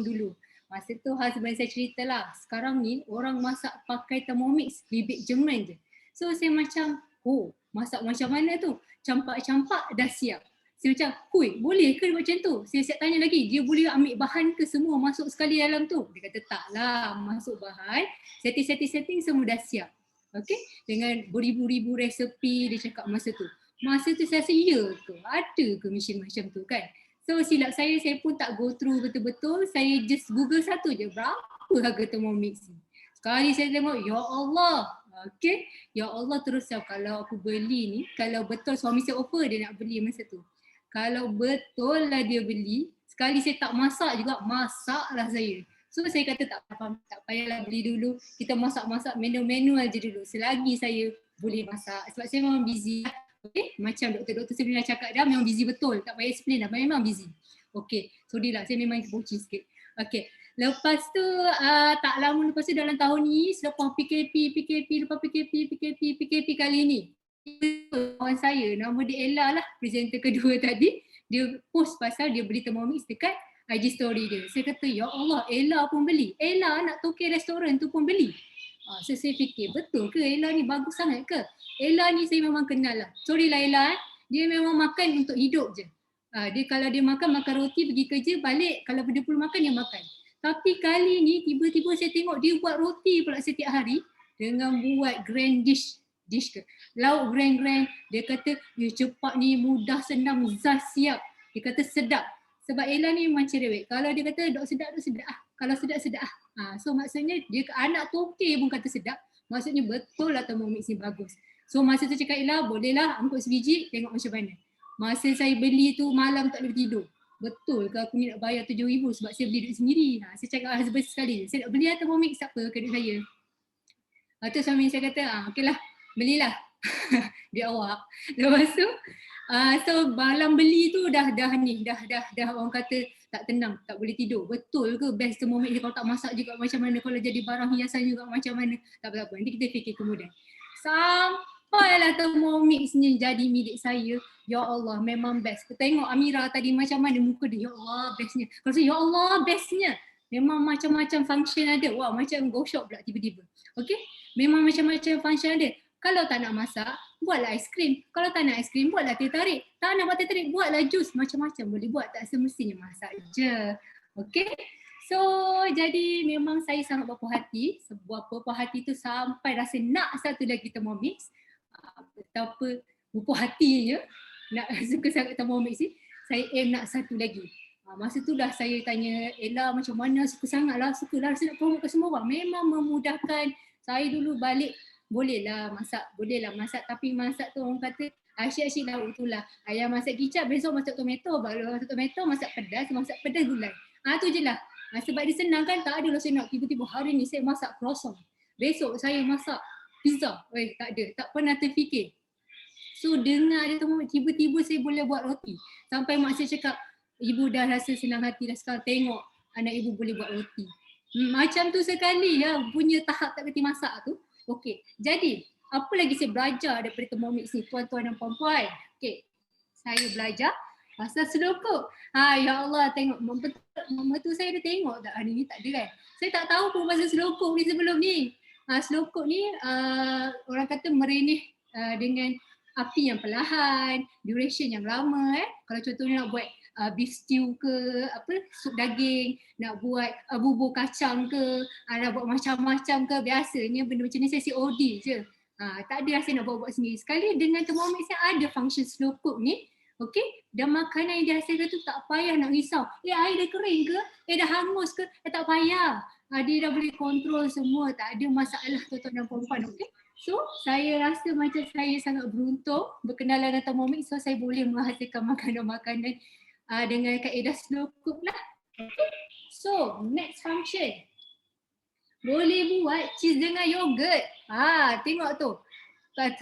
dulu. Masa tu husband saya cerita lah, sekarang ni orang masak pakai Thermomix, bibit Jerman je. So saya macam, oh masak macam mana tu? Campak-campak dah siap. Saya macam, hui boleh ke macam tu? Saya siap tanya lagi, dia boleh ambil bahan ke semua masuk sekali dalam tu? Dia kata tak lah, masuk bahan, setting semua dah siap. Okay, dengan beribu-ribu resepi dia cakap masa tu. Masa tu saya rasa ya ke? Ada ke mesin macam tu kan? So silap saya pun tak go through betul-betul, saya just Google satu je, berapa harga Thermomix ni? Sekali saya tengok, ya Allah, okay, ya Allah terus kalau aku beli ni, kalau betul suami saya offer dia nak beli masa tu. Kalau betul lah dia beli, sekali saya tak masak juga, masaklah saya. So saya kata tak payahlah beli dulu, kita masak-masak manual je dulu selagi saya boleh masak. Sebab saya memang busy. Okay, macam doktor-doktor sebelum dah cakap dah, memang busy betul, tak payah explain dah, memang busy. Okay, sorry lah, saya memang bocil sikit. Okay, lepas tu tak lama lepas tu dalam tahun ni, selepas PKP kali ni, kawan saya, nama dia Ella lah, presenter kedua tadi, dia post pasal dia beli Thermomix dekat IG story dia. Saya kata, ya Allah, Ella pun beli. Ella anak toke restoran tu pun beli. So saya fikir, betul ke Ella ni bagus sangat ke? Ella ni saya memang kenal lah. Sorry lah Ella, dia memang makan untuk hidup je. Dia kalau dia makan roti, pergi kerja, balik, kalau dia perlu makan, dia makan. Tapi kali ni tiba-tiba saya tengok dia buat roti pula setiap hari dengan buat grand dish ke lauk grand, dia kata dia cepat ni, mudah, senang, zat, siap. Dia kata sedap. Sebab Ella ni memang cerewet. Kalau dia kata dok sedap kalau sedap so maksudnya dia anak toke pun kata sedap, maksudnya betul lah Thermomix ni bagus. So masa tu cakap Ella, bolehlah angkut sebiji, tengok macam mana. Masa saya beli tu malam tak boleh tidur. Betul ke aku ni nak bayar 7,000 sebab saya beli duit sendiri. Saya cakap husband sekali, saya nak beli Thermomix, tak apa, kredit saya. Lepas tu suami saya kata, okey lah, belilah. Dia awak. Lepas tu, so malam beli tu dah orang kata tak tenang, tak boleh tidur. Betul ke best Thermomix kalau tak masak juga macam mana, kalau jadi barang hiasan juga macam mana. Tak apa, nanti kita fikir kemudian. Sampailah Thermomix ni jadi milik saya. Ya Allah, memang best. Kita tengok Amira tadi macam mana muka dia. Ya Allah, bestnya. Kalau saya, ya Allah, bestnya. Memang macam-macam function ada. Wah, macam go shop pula tiba-tiba. Okay? Memang macam-macam function ada. Kalau tak nak masak, buatlah aiskrim. Kalau tak nak aiskrim, buatlah teh tarik. Tak nak buat teh tarik, buatlah jus. Macam-macam boleh buat. Tak semestinya masak je. Okay? So, jadi memang saya sangat berpuas hati. Sebuah berpuas hati tu sampai rasa nak satu lagi Thermomix. Betapa berpuas hatinya nak suka sangat Thermomix ni. Saya aim nak satu lagi. Masa tu dah saya tanya Ella macam mana, suka sangat lah, sukalah, saya nak promote ke semua orang. Memang memudahkan. Saya dulu balik, bolehlah masak, tapi masak tu orang kata asyik-asyik lauk tu lah. Ayam masak kicap, besok masak tomato, baru masak tomato, masak pedas gulai. Tu je lah. Sebab dia senang kan, tak adalah saya nak tiba-tiba hari ni saya masak croissant, besok saya masak pizza. Tak ada, tak pernah terfikir. So dengar dia tiba-tiba saya boleh buat roti. Sampai mak saya cakap, ibu dah rasa senang hati dah sekarang tengok anak ibu boleh buat roti. Macam tu sekali lah punya tahap tak kerti masak tu. Okey, jadi apa lagi saya belajar daripada Thermomix ni tuan-tuan dan puan-puan. Okey, saya belajar pasal selokok. Ya Allah, tengok mertua saya dah tengok tak hari ni, tak ada kan. Saya tak tahu pun pasal selokok ni sebelum ni. Selokok ni orang kata merenih dengan api yang perlahan, duration yang lama. Kalau contohnya nak buat beef stew ke, sup daging, nak buat bubur kacang ke, nak buat macam-macam ke, biasanya benda macam ni saya COD je. Tak ada rasa nak buat-buat sendiri. Sekali dengan Thermomix yang ada function slow cook ni, okey, dan makanan yang dihasilkan tu tak payah nak risau. Air dah kering ke? Dah hangus ke? Tak payah. Dia dah boleh kontrol semua. Tak ada masalah tuan-tuan dan puan-puan. Okey. So, saya rasa macam saya sangat beruntung berkenalan dengan Thermomix. So, saya boleh menghasilkan makanan-makanan dengan kaedah slow cook lah. Okay. So, next function. Boleh buat cheese dengan yogurt. Tengok tu.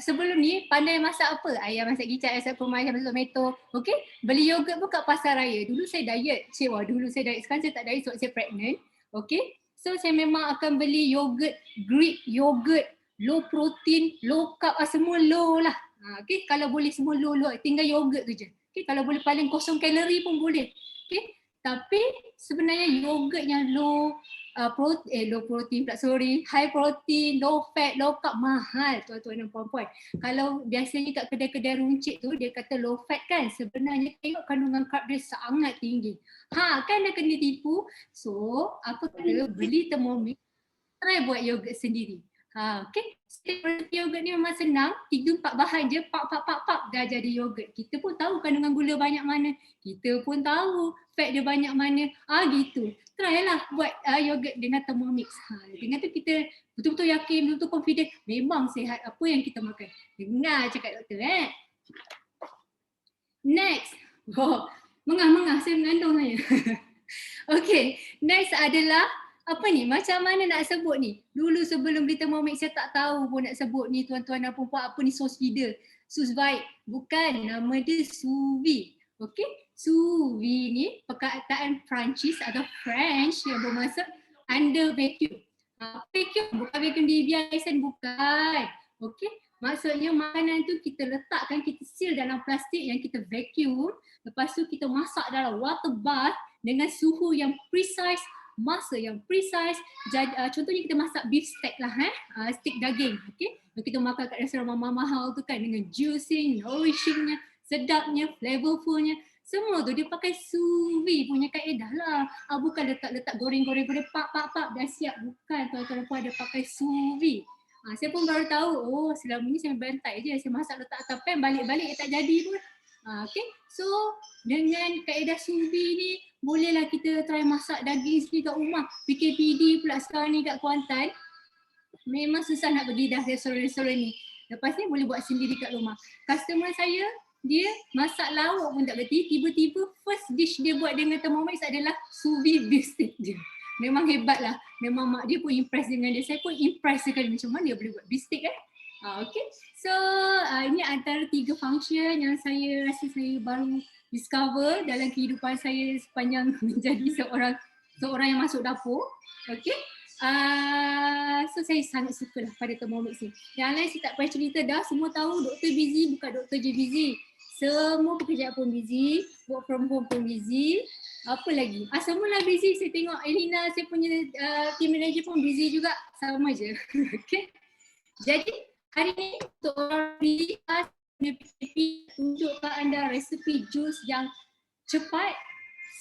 Sebelum ni pandai masak apa? Ayam masak kicap, masak kurma, masak tomato. Okey, beli yogurt pun kat pasar raya. Dulu saya diet. Dulu saya diet. Sekarang saya tak diet sebab saya pregnant. Okey. So saya memang akan beli yogurt, Greek yogurt, low protein, low carb, semua low lah. Okey, kalau boleh semua low. Tinggal yogurt tu je. Okey, kalau boleh paling kosong kalori pun boleh. Okey. Tapi sebenarnya yogurt yang low protein pula, high protein, low fat, low carb mahal tuan-tuan dan puan-puan. Kalau biasanya kat kedai-kedai runcit tu dia kata low fat kan, sebenarnya tengok kandungan carb dia sangat tinggi. Kan dah kena tipu. So apa kata beli Thermomix, try buat yogurt sendiri. Okay, yogurt ni memang senang, 3-4 bahan je, pap dah jadi yogurt. Kita pun tahu kandungan gula banyak mana, kita pun tahu fat dia banyak mana. Gitu. Try lah buat yogurt dengan Thermomix. Dengan tu kita betul-betul yakin, betul-betul confident, memang sihat apa yang kita makan. Dengar cakap doktor Next. Mengah-mengah saya mengandung saya. Okay, next adalah apa ni? Macam mana nak sebut ni? Dulu sebelum beli Thermomix saya tak tahu pun nak sebut ni tuan-tuan dan puan-puan, apa ni sous vide. Sous vide. Bukan, nama dia sous vide. Okey, sous vide ni perkataan Perancis atau French yang bermaksud under vacuum. Vacuum bukan vacuum DBISN, bukan. Okey, maksudnya makanan tu kita letakkan, kita seal dalam plastik yang kita vacuum. Lepas tu kita masak dalam water bath dengan suhu yang precise, masa yang precise. Contohnya kita masak beef steak lah, steak daging. Okay? Kita makan kat restoran mahal tu kan, dengan juicy, nourishingnya, sedapnya, flavorfulnya. Semua tu dia pakai sous vide punya kaedah lah. Bukan letak goreng-goreng, pap, dah siap. Bukan, tuan-tuan puan ada pakai sous vide. Saya pun baru tahu, selama ni saya bantai je. Saya masak letak atas pan, balik-balik tak jadi pun. Okay, so dengan kaedah sous vide ni, bolehlah kita try masak daging sendiri kat rumah. PKPD pula sekarang ni kat Kuantan. Memang susah nak pergi dah restoran-restoran ni. Lepas ni boleh buat sendiri kat rumah. Customer saya, dia masak lauk pun tak berhenti. Tiba-tiba first dish dia buat dengan Thermomix adalah sous vide beef steak je. Memang hebat lah. Memang mak dia pun impress dengan dia. Saya pun impress sekali macam mana dia boleh buat beef steak Okay. So ini antara 3 function yang saya rasa saya baru discover dalam kehidupan saya sepanjang menjadi seorang yang masuk dapur. Okay. So saya sangat suka lah pada Thermomix ni. Yang lain saya tak payah cerita dah, semua tahu doktor busy, bukan doktor je busy. Semua pekerjaan pun busy, work from home pun busy. Apa lagi? Semualah busy. Saya tengok Elina, saya punya team manager pun busy juga. Sama je. Okay. Jadi hari ni untuk orang busy, tunjukkan anda resepi jus yang cepat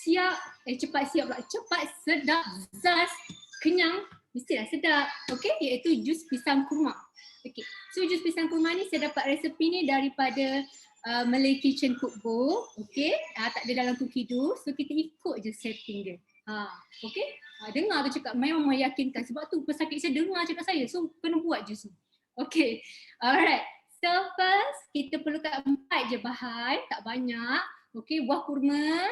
siap, cepat, sedap, zaz, kenyang, mestilah sedap. Okey, iaitu jus pisang kurma. Okey. So jus pisang kurma ni saya dapat resepi ni daripada Malay Kitchen Cookbook. Okey. Tak ada dalam cookie dough. So kita ikut je setting dia. Okey. Dengar tu cakap memang meyakinkan, sebab tu pesakit saya dengar cakap saya. So kena buat jus ni. Okey. Alright. So first kita perlukan 4 je bahan, tak banyak. Okey, buah kurma.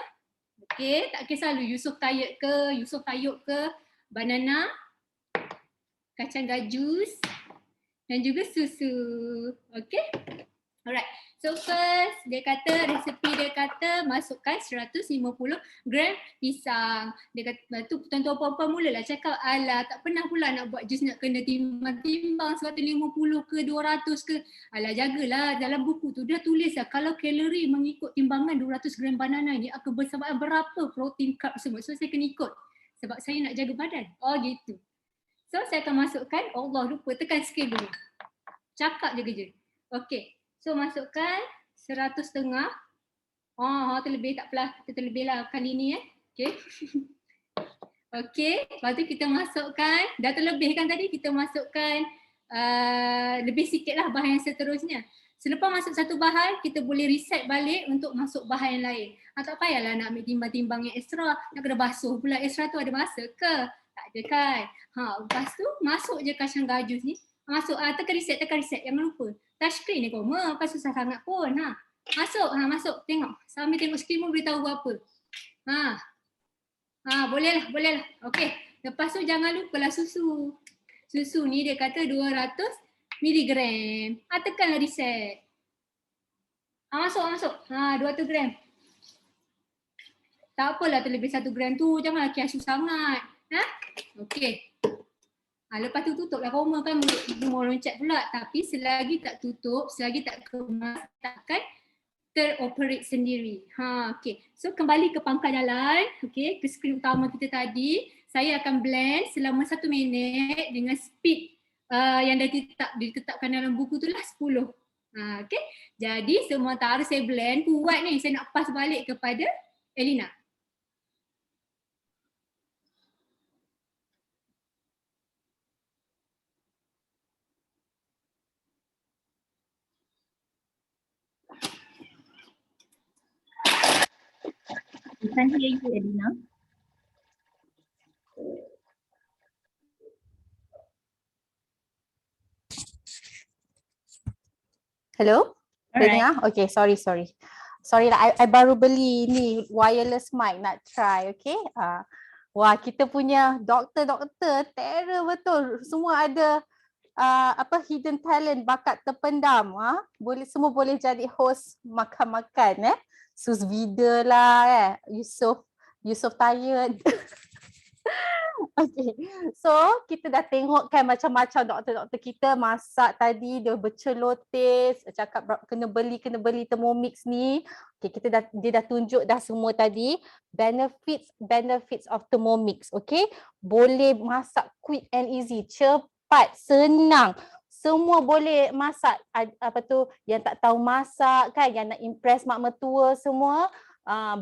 Okey, tak kisah lu Yusuf Tayyub ke, banana, kacang gajus dan juga susu. Okey. Alright. So first dia kata resepi dia kata masukkan 150 gram pisang. Dia kata tu tuan-tuan puan-puan mulalah cakap alah tak pernah pula nak buat jus nak kena timbang-timbang 150 ke 200 ke. Alah jagalah dalam buku tu dia tulis lah kalau kalori mengikut timbangan 200 gram banana ni akan bersamaan berapa protein carb semua. So saya kena ikut sebab saya nak jaga badan. Oh gitu. So saya akan masukkan, Allah lupa tekan scale dulu. Cakap je kerja. Okey. So masukkan 100 setengah. Terlebih tak apalah. Kita terlebih lah kali ni Okay. Okay. Lepas tu kita masukkan. Dah terlebih kan tadi kita masukkan lebih sikit lah bahan yang seterusnya. Selepas masuk satu bahan, kita boleh reset balik untuk masuk bahan yang lain. Tak payahlah nak ambil timbang-timbang yang ekstra. Nak kena basuh pula ekstra tu ada masa ke? Tak ada kan? Lepas tu masuk je kacang gajus ni. Masuk, tekan reset. Jangan lupa. Touchscreen ni koma, apa susah sangat pun. Masuk. Tengok. Sambil tengok skrin pun boleh tahu apa. Boleh lah. Okey. Lepas tu jangan lupalah susu. Susu ni dia kata 200 miligram. Tekanlah reset. Masuk. 200 gram. Tak apalah terlebih 1 gram tu. Janganlah kiasu sangat. Okey. Lepas tu tutuplah koma kan mau loncat pula. Tapi selagi tak tutup, selagi tak kemas, takkan teroperate sendiri. Okay. So kembali ke pangkal jalan. Okay. Ke skrin utama kita tadi. Saya akan blend selama 1 minit dengan speed yang dah ditetapkan dalam buku tu lah 10. Okay. Jadi sementara saya blend kuat ni, saya nak pass balik kepada Elina. We can't hear you, Elina. Hello? Dengar? Okay, sorry. Sorry lah, I baru beli ni wireless mic nak try, okay? Wah, kita punya doktor terror betul. Semua ada hidden talent, bakat terpendam. Semua boleh jadi host makan-makan Sus Vida lah Yusof Tayyid. Okay, so kita dah tengok kan macam-macam doktor-doktor kita masak tadi, dia bercelotes, cakap kena beli Thermomix ni. Okay, dia dah tunjuk dah semua tadi benefits of Thermomix. Okay, boleh masak quick and easy, cepat, senang. Semua boleh masak, yang tak tahu masak kan, yang nak impress mak mertua semua,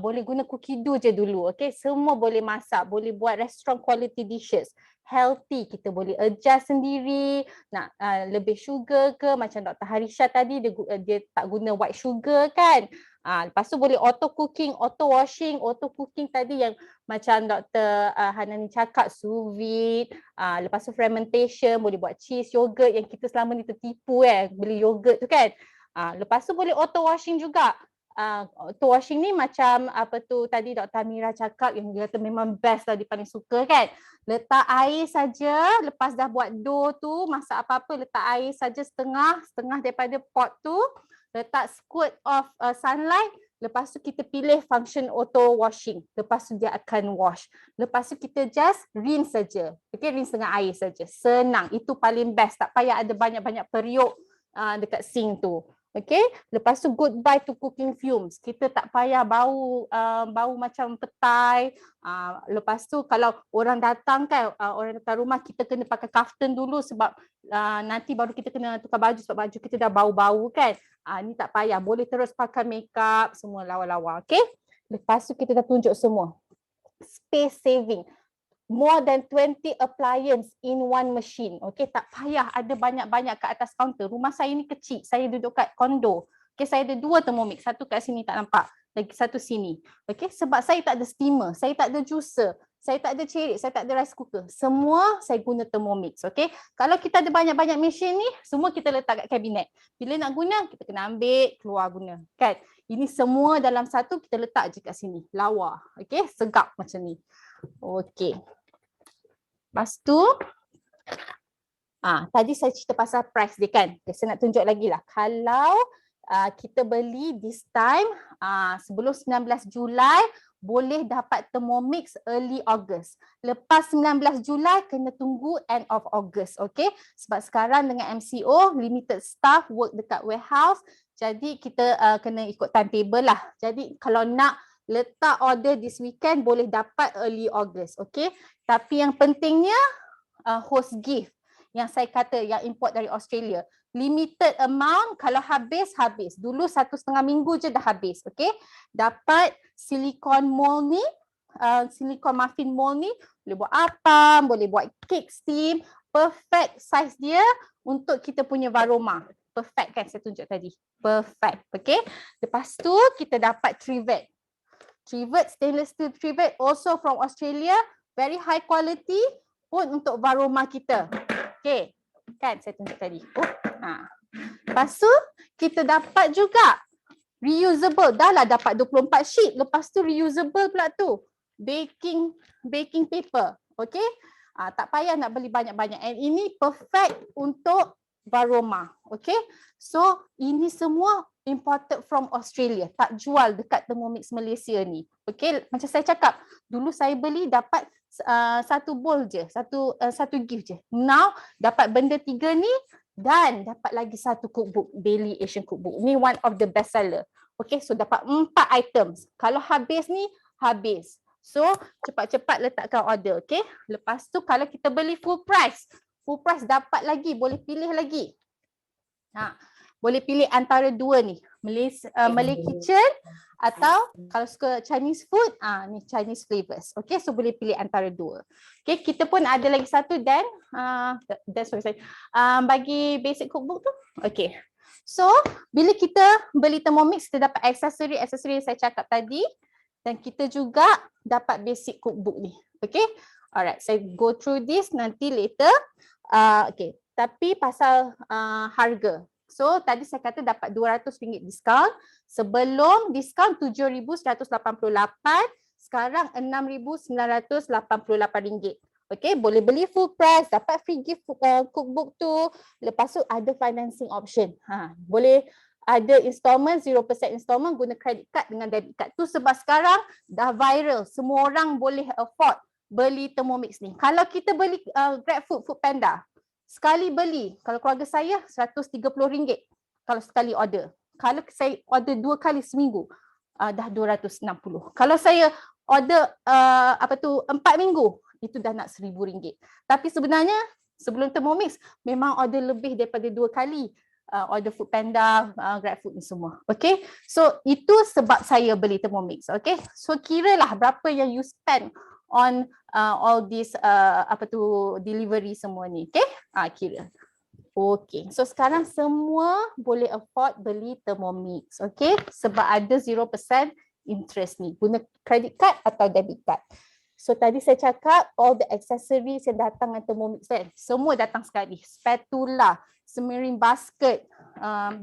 boleh guna cookie dough je dulu. Okay, semua boleh masak, boleh buat restaurant quality dishes. Healthy, kita boleh adjust sendiri, nak lebih sugar ke, macam Dr. Harisha tadi dia tak guna white sugar kan. Lepas tu boleh auto cooking, auto washing, auto cooking tadi yang macam Dr. Hanani cakap, sous vide, lepas tu fermentation, boleh buat cheese, yogurt yang kita selama ni tertipu beli yogurt tu kan. Lepas tu boleh auto washing juga. Auto washing ni macam tadi Dr. Amira cakap yang dia kata memang best lah, dia paling suka kan. Letak air saja, lepas dah buat dough tu, masak apa-apa, letak air saja setengah daripada pot tu. Letak squirt of sunlight, lepas tu kita pilih function auto washing. Lepas tu dia akan wash. Lepas tu kita just rinse saja. Okay, rinse dengan air saja. Senang, itu paling best. Tak payah ada banyak-banyak periuk dekat sink tu. Okay, lepas tu goodbye to cooking fumes. Kita tak payah bau macam petai. Lepas tu kalau orang datang kan, orang datang rumah, kita kena pakai kaftan dulu sebab nanti baru kita kena tukar baju sebab baju kita dah bau-bau kan. Ni tak payah, boleh terus pakai makeup semua lawa-lawa. Okay, lepas tu kita dah tunjuk semua. Space saving. More than 20 appliance in one machine. Okay, tak payah ada banyak-banyak kat atas kaunter. Rumah saya ni kecil, saya duduk kat kondo. Okay, saya ada 2 Thermomix, satu kat sini tak nampak, lagi satu sini. Okay, sebab saya tak ada steamer, saya tak ada juicer, saya tak ada cerik, saya tak ada rice cooker. Semua saya guna Thermomix. Okay, kalau kita ada banyak-banyak mesin ni, semua kita letak kat kabinet. Bila nak guna, kita kena ambil, keluar guna. Kan? Ini semua dalam satu, kita letak je kat sini. Lawa. Okay, segap macam ni. Okay. Lepas tu, tadi saya cerita pasal price dia kan. Okay, saya nak tunjuk lagi lah. Kalau kita beli this time sebelum 19 Julai boleh dapat Thermomix early August. Lepas 19 Julai kena tunggu end of August, okay? Sebab sekarang dengan MCO, limited staff work dekat warehouse, jadi kita kena ikut timetable lah. Jadi kalau nak letak order this weekend boleh dapat early August, okay? Tapi yang pentingnya host gift yang saya kata yang import dari Australia. Limited amount, kalau habis. Dulu 1,5 minggu je dah habis, okay? Dapat silicone mold ni, silicone muffin mold ni, boleh buat apam, boleh buat cake steam, perfect size dia untuk kita punya varoma. Perfect kan saya tunjuk tadi? Perfect, okay? Lepas tu kita dapat trivet. Trivet, stainless steel trivet, also from Australia, very high quality pun untuk varoma kita. Okay, kan saya tunjuk tadi. Lepas tu kita dapat juga reusable. Dah lah dapat 24 sheet. Lepas tu reusable pula tu. Baking paper. Okay. Tak payah nak beli banyak-banyak. And ini perfect untuk varoma. Okay. So ini semua imported from Australia. Tak jual dekat Thermomix Malaysia ni. Okay. Macam saya cakap. Dulu saya beli dapat satu bowl je. Satu gift je. Now dapat benda 3 ni. Dan dapat lagi satu cookbook, Daily Asian Cookbook. Ni one of the best seller. Okay, so dapat 4 items. Kalau habis ni, habis. So, cepat-cepat letakkan order, okay. Lepas tu kalau kita beli full price dapat lagi, boleh pilih lagi. Boleh pilih antara dua ni, Malay Kitchen atau kalau suka Chinese food, ni Chinese flavors. Okay, so boleh pilih antara dua. Okay, kita pun ada lagi satu dan bagi basic cookbook tu. Okay, so bila kita beli Thermomix, kita dapat aksesori yang saya cakap tadi dan kita juga dapat basic cookbook ni. Okay, alright, saya go through this nanti later. Okay, tapi pasal harga. So tadi saya kata dapat RM200 diskaun. Sebelum diskaun RM7,188, sekarang RM6,988. Okay, boleh beli full price, dapat free gift cookbook tu. Lepas tu ada financing option. Boleh ada installment, 0% installment guna credit card dengan debit card. Tu sebab sekarang dah viral. Semua orang boleh afford beli Thermomix ni. Kalau kita beli GrabFood, Foodpanda, sekali beli, kalau keluarga saya RM130 kalau sekali order. Kalau saya order 2 kali seminggu, dah RM260. Kalau saya order 4 minggu, itu dah nak RM1,000. Tapi sebenarnya sebelum Thermomix memang order lebih daripada 2 kali. Order Foodpanda, GrabFood ni semua. Okay, so itu sebab saya beli Thermomix. Okay, so kiralah berapa yang you spend on all this delivery semua ni. Okay, kira. Okay, so sekarang semua boleh afford beli Thermomix. Okay, sebab ada 0% interest ni. Guna credit card atau debit card. So tadi saya cakap all the accessories yang datang dengan Thermomix kan, semua datang sekali. Spatula, smearing basket,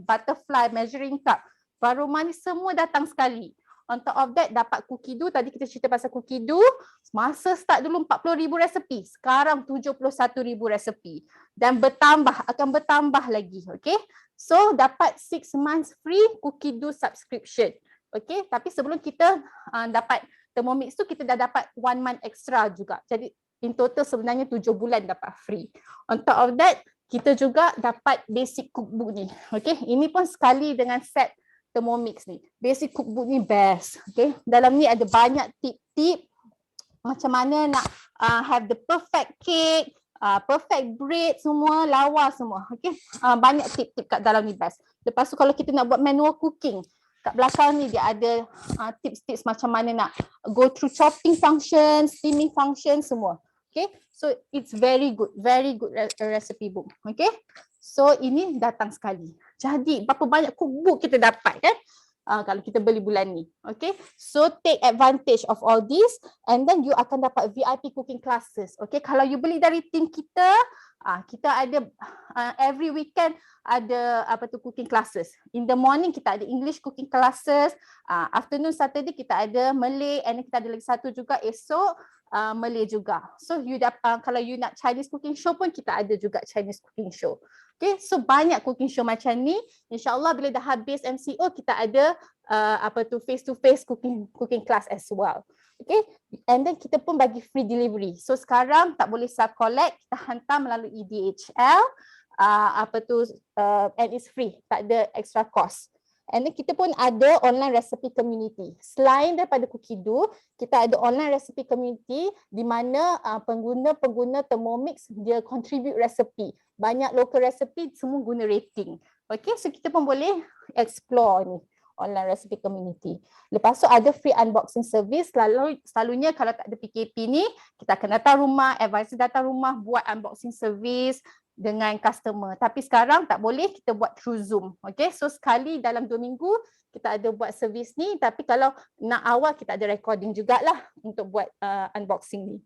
butterfly, measuring cup, varoma ni semua datang sekali. On top of that dapat cookie dough. Tadi kita cerita pasal cookie dough. Masa start dulu 40,000 resepi. Sekarang 71,000 resepi. Dan akan bertambah lagi. Okay. So dapat 6 months free cookie dough subscription. Okay. Tapi sebelum kita dapat Thermomix tu, kita dah dapat 1 month extra juga. Jadi in total sebenarnya 7 bulan dapat free. On top of that, kita juga dapat basic cookbook ni. Okay. Ini pun sekali dengan set Thermomix ni. Basic cookbook ni best. Okay. Dalam ni ada banyak tip-tip macam mana nak have the perfect cake, perfect bread semua, lawa semua. Okay. Banyak tip-tip kat dalam ni best. Lepas tu kalau kita nak buat manual cooking, kat belakang ni dia ada tips-tips macam mana nak go through chopping function, steaming function semua. Okay. So it's very good recipe book. Okay. So ini datang sekali. Jadi berapa banyak cookbook kita dapat kan? Kalau kita beli bulan ni. Okay. So take advantage of all this and then you akan dapat VIP cooking classes. Okay. Kalau you beli dari team kita, Kita ada every weekend ada cooking classes. In the morning kita ada English cooking classes. Afternoon Saturday kita ada Malay, and kita ada lagi satu juga esok Malay juga. So kalau you nak Chinese cooking show pun kita ada juga Chinese cooking show. Okay, so banyak cooking show macam ni. InsyaAllah bila dah habis MCO kita ada face to face cooking class as well. Okay, and then kita pun bagi free delivery. So sekarang tak boleh self collect, kita hantar melalui DHL, and it's free, tak ada extra cost. And then kita pun ada online recipe community. Selain daripada Cookidoo, kita ada online recipe community di mana pengguna-pengguna Thermomix dia contribute recipe. Banyak local recipe semua guna rating. Okay, so kita pun boleh explore ni online recipe community. Lepas tu ada free unboxing service. Selalunya kalau tak ada PKP ni, kita akan datang rumah, advisor datang rumah buat unboxing service dengan customer. Tapi sekarang tak boleh, kita buat through Zoom. Okay, so sekali dalam 2 minggu kita ada buat servis ni, tapi kalau nak awal kita ada recording jugalah untuk buat unboxing ni.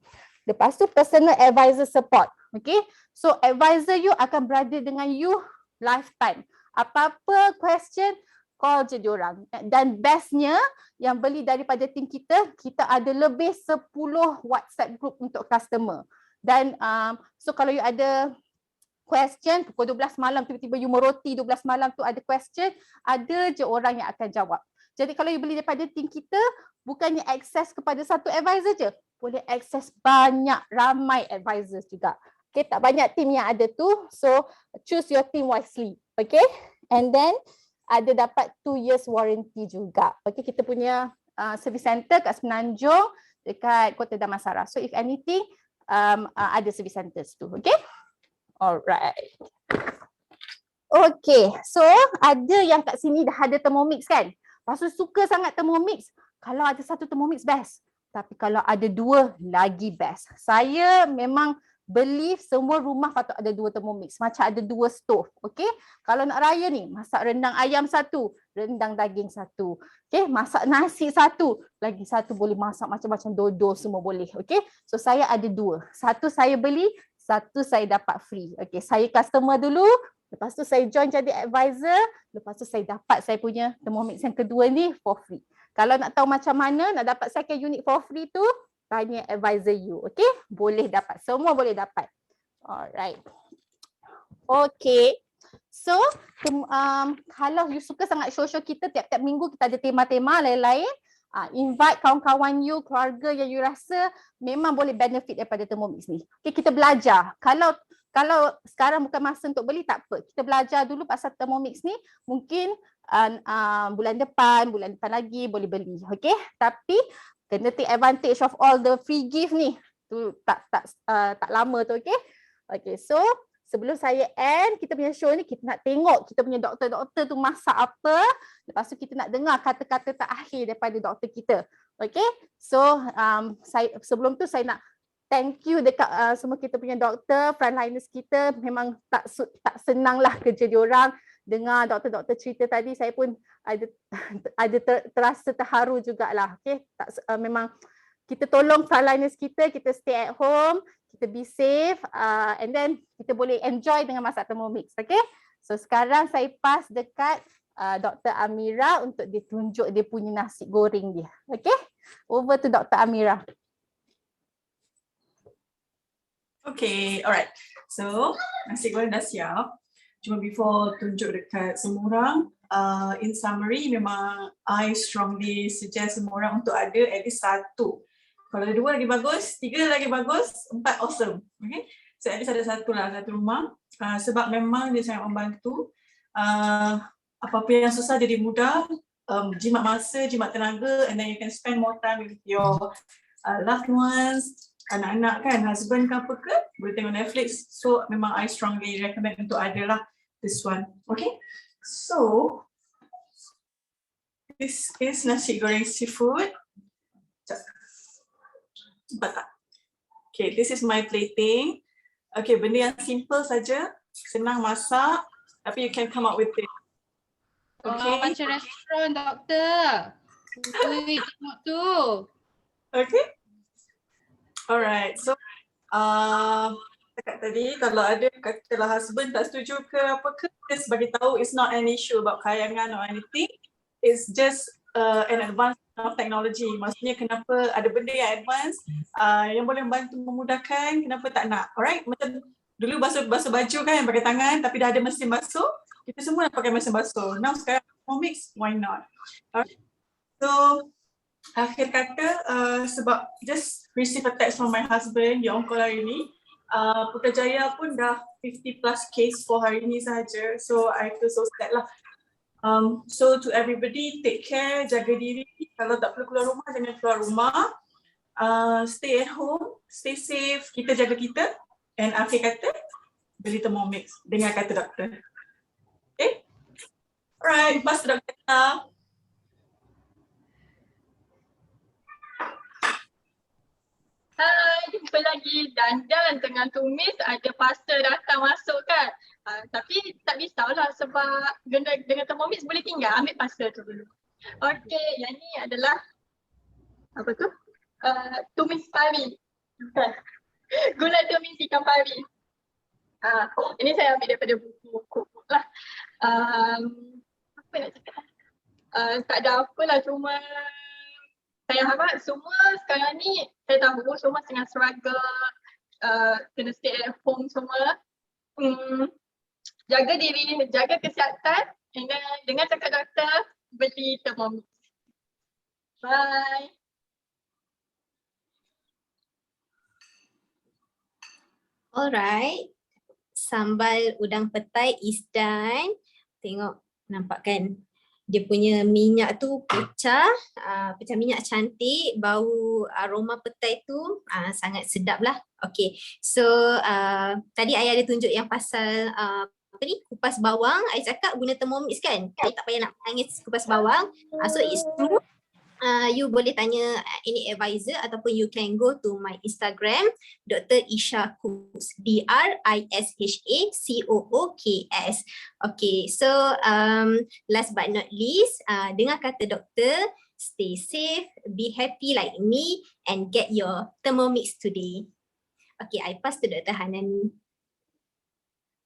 Lepas tu personal advisor support. Okay, so advisor you akan berada dengan you lifetime. Apa-apa question, call je diorang. Dan bestnya yang beli daripada tim kita, kita ada lebih 10 WhatsApp group untuk customer. Dan so kalau you ada question, pukul 12 malam tiba-tiba you meroti 12 malam tu ada question, ada je orang yang akan jawab. Jadi kalau you beli daripada tim kita, bukannya akses kepada satu advisor je, boleh akses banyak, ramai advisors juga. Okay, tak banyak tim yang ada tu, so choose your team wisely. Okay, and then ada dapat 2 years warranty juga. Okay, kita punya service center kat Semenanjung dekat Kota Damansara. So if anything, ada service centers tu. Okay, alright. Okay, so ada yang kat sini dah ada Thermomix kan? Lepas tu suka sangat Thermomix. Kalau ada satu Thermomix best. Tapi kalau ada 2 lagi best. Saya memang believe semua rumah patut ada 2 Thermomix. Macam ada 2 stove. Okay. Kalau nak raya ni, masak rendang ayam 1, rendang daging 1. Okay. Masak nasi 1. Lagi 1 boleh masak macam-macam dodo semua boleh. Okay. So saya ada 2. 1 saya beli, 1 saya dapat free. Okay. Saya customer dulu. Lepas tu saya join jadi advisor. Lepas tu saya dapat saya punya Thermomix yang kedua ni for free. Kalau nak tahu macam mana nak dapat second unit for free tu, tanya advisor you. Okay, boleh dapat. Semua boleh dapat. Alright. Okay. So, kalau you suka sangat show-show kita, tiap-tiap minggu kita ada tema-tema lain-lain. Invite kawan-kawan you, keluarga yang you rasa memang boleh benefit daripada Thermomix ni. Okay, kita belajar. Kalau sekarang bukan masa untuk beli, tak apa. Kita belajar dulu pasal Thermomix ni. Mungkin bulan depan lagi boleh beli. Okay, tapi kena take advantage of all the free gift ni. Tu tak lama tu, okay? Okay, so sebelum saya end kita punya show ni, kita nak tengok kita punya doktor-doktor tu masak apa. Lepas tu kita nak dengar kata-kata terakhir daripada doktor kita. Okay, so sebelum tu saya nak thank you dekat semua kita punya doktor, frontliners kita. Memang tak senang lah kerja diorang. Dengar doktor-doktor cerita tadi, saya pun ada terasa terharu jugalah. Okay, memang kita tolong frontliners kita stay at home, kita be safe, and then kita boleh enjoy dengan masak Thermomix. Okay, so sekarang saya pass dekat Dr. Amira untuk dia tunjuk dia punya nasi goreng dia. Okay, over to Dr. Amira. Okay, alright. So, nasi goreng dah siap. Cuma before tunjuk dekat semua orang, in summary memang I strongly suggest semua orang untuk ada at least 1. Kalau ada 2 lagi bagus, 3 lagi bagus, 4 awesome. Okay, so at least ada 1 lah, 1 rumah. Sebab memang dia sangat membantu. Apa-apa yang susah jadi mudah, jimat masa, jimat tenaga, and then you can spend more time with your loved ones, anak-anak kan, husband ke apa ke, boleh tengok Netflix. So memang I strongly recommend untuk adalah this one. Okay, so this is nasi goreng seafood. Nampak tak? Okay, this is my plating. Okay, benda yang simple saja, senang masak, tapi you can come up with it. Okay. Oh, macam restoran, doktor. Ui, tengok tu. Okay. Alright, so dekat cakap tadi, kalau ada katalah husband tak setuju ke apa ke, just bagi tahu it's not an issue about kayangan or anything. It's just an advance of technology. Maksudnya kenapa ada benda yang advance yang boleh membantu memudahkan, kenapa tak nak? Alright, macam dulu basuh baju kan yang pakai tangan tapi dah ada mesin basuh, kita semua nak pakai mesin basuh. Now sekarang Thermomix, why not? Alright. So akhir kata sebab just receive a text from my husband, dia on call hari ni. Putrajaya pun dah 50 plus case for hari ni sahaja. So I feel so sad lah. So to everybody, take care, jaga diri. Kalau tak perlu keluar rumah, jangan keluar rumah. Stay at home, stay safe, kita jaga kita. And akhir kata, beli Thermomix. Dengar kata doktor. Okay? Alright, pass to Dr. Ella. Hai, jumpa lagi. Dan tengah tumis ada parcel datang masuk kan. Tapi tak risaulah sebab dengan Thermomix boleh tinggal ambil parcel tu dulu. Okey, yang ni adalah apa tu? Tumis pari. Gula tumis ikan pari. Ini saya ambil daripada buku lah. Apa nak cakap? Tak ada apalah, cuma saya harap semua sekarang ni, saya tahu semua tengah struggle, kena stay at home semua. Jaga diri, jaga kesihatan, dengan cakap doktor, beli Thermomix. Bye. Alright, sambal udang petai is done. Tengok, nampak kan? Dia punya minyak tu pecah minyak cantik, bau aroma petai tu sangat sedap lah. Okay, so tadi ayah ada tunjuk yang pasal kupas bawang. I cakap guna Thermomix kan, I tak payah nak menangis kupas bawang. So it's true. You boleh tanya any advisor ataupun you can go to my Instagram, Dr. Isha Cooks, DRISHACOOKS. Okay, so last but not least, dengar kata doktor, stay safe, be happy like me and get your Thermomix today. Okay, I pass to Dr. Hanani.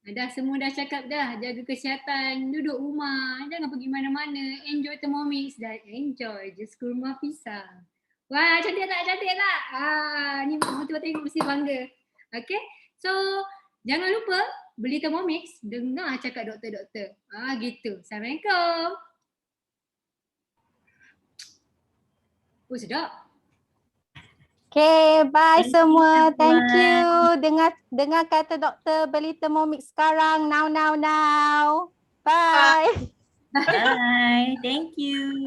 Dah semua dah cakap dah, jaga kesihatan, duduk rumah, jangan pergi mana-mana, enjoy Thermomix dan enjoy Just Kurma Pisang. Wah, cantik tak? Cantik tak? Ni betul-betul tengok mesti bangga. Okay, so jangan lupa beli Thermomix, dengar cakap doktor-doktor. Gitu. Assalamualaikum. Oh, sedap. Okay, bye semua. Thank you. Dengar kata doktor, beli Thermomix sekarang. Now. Bye. Bye. Thank you.